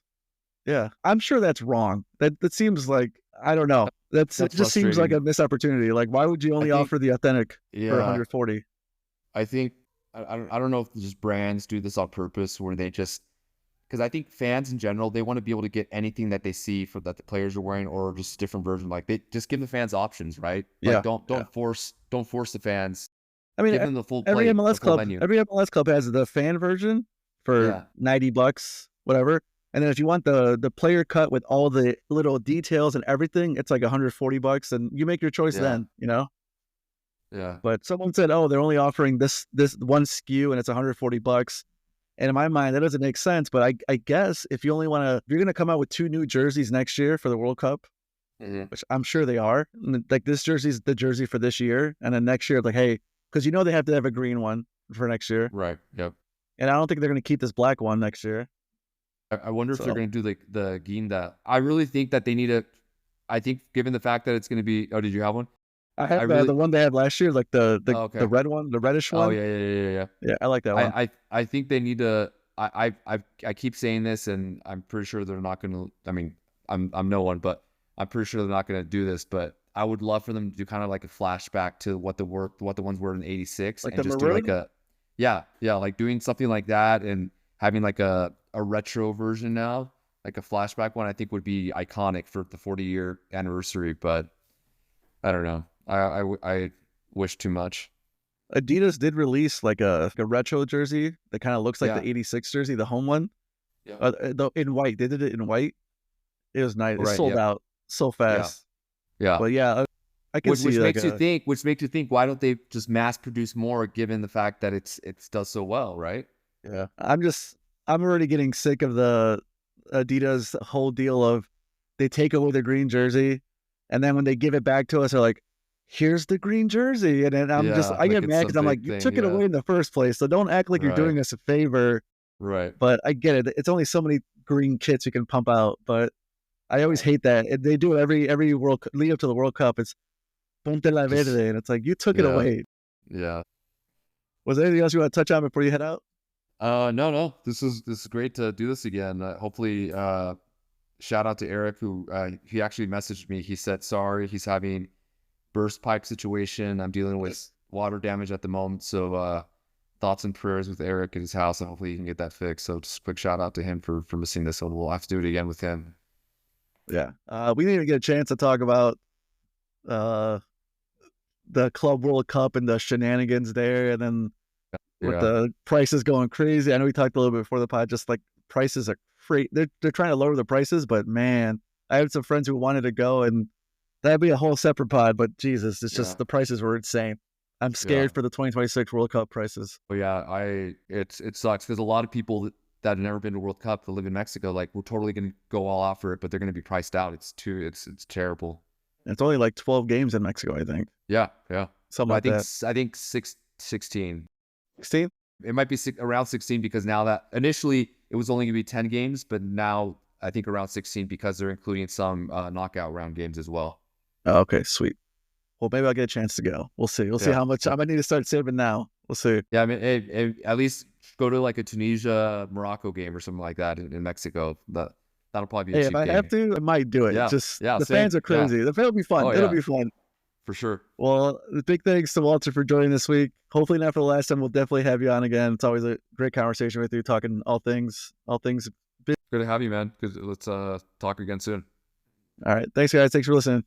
[SPEAKER 1] Yeah, I'm sure that's wrong. That seems like, I don't know. It
[SPEAKER 2] That's
[SPEAKER 1] just seems like
[SPEAKER 2] frustrating.
[SPEAKER 1] a missed opportunity. Like, why would you
[SPEAKER 2] I
[SPEAKER 1] only
[SPEAKER 2] think,
[SPEAKER 1] offer the authentic for
[SPEAKER 2] yeah,
[SPEAKER 1] 140?
[SPEAKER 2] I think I don't know if just brands do this on purpose, where they just because I think fans in general, they want to be able to get anything that they see for that the players are wearing, or just a different version. Like, they just give the fans options, right? Like,
[SPEAKER 1] Yeah, yeah.
[SPEAKER 2] don't force the fans.
[SPEAKER 1] I mean,
[SPEAKER 2] Give them the full
[SPEAKER 1] every
[SPEAKER 2] plate, the
[SPEAKER 1] MLS
[SPEAKER 2] full
[SPEAKER 1] club,
[SPEAKER 2] menu.
[SPEAKER 1] every MLS club has the fan version for
[SPEAKER 2] Yeah,
[SPEAKER 1] $90, whatever. And then if you want the player cut with all the little details and everything, it's like $140, and you make your choice
[SPEAKER 2] yeah,
[SPEAKER 1] then, you know.
[SPEAKER 2] yeah,
[SPEAKER 1] But someone said, oh, they're only offering this one SKU and it's $140. And in my mind, that doesn't make sense. But I guess if you only want to, if you're going to come out with 2 new jerseys next year for the World Cup,
[SPEAKER 2] hmm,
[SPEAKER 1] which I'm sure they are, like this jersey's the jersey for this year, and then next year, like, hey, because you know they have to have a green one for next year,
[SPEAKER 2] right, yep.
[SPEAKER 1] and I don't think they're going to keep this black one next year.
[SPEAKER 2] I wonder if they're
[SPEAKER 1] So
[SPEAKER 2] going to do the game that I really think that they need to. I think given the fact that it's going to be. Oh, did you have one?
[SPEAKER 1] I
[SPEAKER 2] I
[SPEAKER 1] have
[SPEAKER 2] really.
[SPEAKER 1] the one they had last year, like
[SPEAKER 2] Oh,
[SPEAKER 1] the
[SPEAKER 2] okay.
[SPEAKER 1] red one, the reddish
[SPEAKER 2] Oh,
[SPEAKER 1] one.
[SPEAKER 2] yeah, yeah, yeah, yeah, yeah.
[SPEAKER 1] Yeah, I like that one.
[SPEAKER 2] I think they need to. I keep saying this, and I'm pretty sure they're not going to. I mean, I'm no one, but I'm pretty sure they're not going to do this. But I would love for them to do kind of like a flashback to what the ones were in '86,
[SPEAKER 1] Like
[SPEAKER 2] and
[SPEAKER 1] the
[SPEAKER 2] just do like
[SPEAKER 1] maroon.
[SPEAKER 2] a, yeah, like doing something like that, and having like a retro version now, like a flashback one. I think would be iconic for the 40-year anniversary. But I don't know. I wish too much.
[SPEAKER 1] Adidas did release like a retro jersey that kind of looks like
[SPEAKER 2] Yeah.
[SPEAKER 1] the '86 jersey, the home one,
[SPEAKER 2] Yeah.
[SPEAKER 1] in white. They did it in white. It was nice. It
[SPEAKER 2] Right.
[SPEAKER 1] sold
[SPEAKER 2] Yep.
[SPEAKER 1] out so
[SPEAKER 2] Yeah.
[SPEAKER 1] fast.
[SPEAKER 2] Yeah.
[SPEAKER 1] But yeah, I can
[SPEAKER 2] Which
[SPEAKER 1] see like
[SPEAKER 2] makes you think. Which makes you think. Why don't they just mass produce more, given the fact that it does so well, right?
[SPEAKER 1] yeah. I'm already getting sick of the Adidas whole deal of they take away the green jersey, and then when they give it back to us, they're like, "Here's the green jersey," and then
[SPEAKER 2] Yeah.
[SPEAKER 1] I
[SPEAKER 2] Like
[SPEAKER 1] get
[SPEAKER 2] it's
[SPEAKER 1] mad
[SPEAKER 2] some
[SPEAKER 1] because I'm like,
[SPEAKER 2] big
[SPEAKER 1] "You
[SPEAKER 2] thing.
[SPEAKER 1] took it
[SPEAKER 2] Yeah.
[SPEAKER 1] away in the first place, so don't act like you're
[SPEAKER 2] Right.
[SPEAKER 1] doing us a favor."
[SPEAKER 2] Right.
[SPEAKER 1] But I get it. It's only so many green kits you can pump out, but I always hate that. They do it every lead up to the World Cup. It's Ponte la
[SPEAKER 2] Just
[SPEAKER 1] Verde, and it's like, you took it
[SPEAKER 2] yeah.
[SPEAKER 1] away.
[SPEAKER 2] Yeah.
[SPEAKER 1] Was there anything else you want to touch on before you head out?
[SPEAKER 2] No. This is great to do this again. Hopefully, shout out to Eric, who he actually messaged me. He said sorry, he's having burst pipe situation. I'm dealing with water damage at the moment. So thoughts and prayers with Eric at his house, and hopefully he can get that fixed. So just a quick shout out to him for missing this one. We'll have to do it again with him.
[SPEAKER 1] Yeah. We didn't even get a chance to talk about uh, the Club World Cup and the shenanigans there, and then with
[SPEAKER 2] Yeah.
[SPEAKER 1] the prices going crazy. I know we talked a little bit before the pod, just like prices are free. They're trying to lower the prices, but man, I had some friends who wanted to go, and that'd be a whole separate pod. But Jesus, it's
[SPEAKER 2] Yeah.
[SPEAKER 1] just the prices were insane. I'm
[SPEAKER 2] Yeah.
[SPEAKER 1] scared for the 2026 World Cup prices.
[SPEAKER 2] But yeah, it sucks because a lot of people that have never been to World Cup that live in Mexico, like, we're totally gonna go all out for it, but they're gonna be priced out. It's terrible.
[SPEAKER 1] It's only like 12 games in Mexico, I think.
[SPEAKER 2] Yeah.
[SPEAKER 1] Something
[SPEAKER 2] No,
[SPEAKER 1] like that.
[SPEAKER 2] I think 16.
[SPEAKER 1] 16?
[SPEAKER 2] It might be around 16 because now that initially it was only gonna be 10 games, but now I think around 16 because they're including some knockout round games as well.
[SPEAKER 1] Oh, okay, sweet. Well, maybe I'll get a chance to go. We'll see. We'll see
[SPEAKER 2] Yeah.
[SPEAKER 1] how much I might need to start saving now. We'll see.
[SPEAKER 2] Yeah, I mean, at least go to like a Tunisia Morocco game or something like that in Mexico. That'll probably be a
[SPEAKER 1] Hey, if
[SPEAKER 2] cheap
[SPEAKER 1] I
[SPEAKER 2] game.
[SPEAKER 1] have to, I might do it.
[SPEAKER 2] Yeah.
[SPEAKER 1] Just
[SPEAKER 2] Yeah,
[SPEAKER 1] the
[SPEAKER 2] same.
[SPEAKER 1] fans are
[SPEAKER 2] Yeah.
[SPEAKER 1] crazy. The fan will be fun.
[SPEAKER 2] Oh,
[SPEAKER 1] It'll
[SPEAKER 2] yeah.
[SPEAKER 1] be fun.
[SPEAKER 2] For sure.
[SPEAKER 1] Well, big thanks to Walter for joining this week. Hopefully not for the last time. We'll definitely have you on again. It's always a great conversation with you, talking all things.
[SPEAKER 2] Good to have you, man. Let's talk again soon.
[SPEAKER 1] All right. Thanks, guys. Thanks for listening.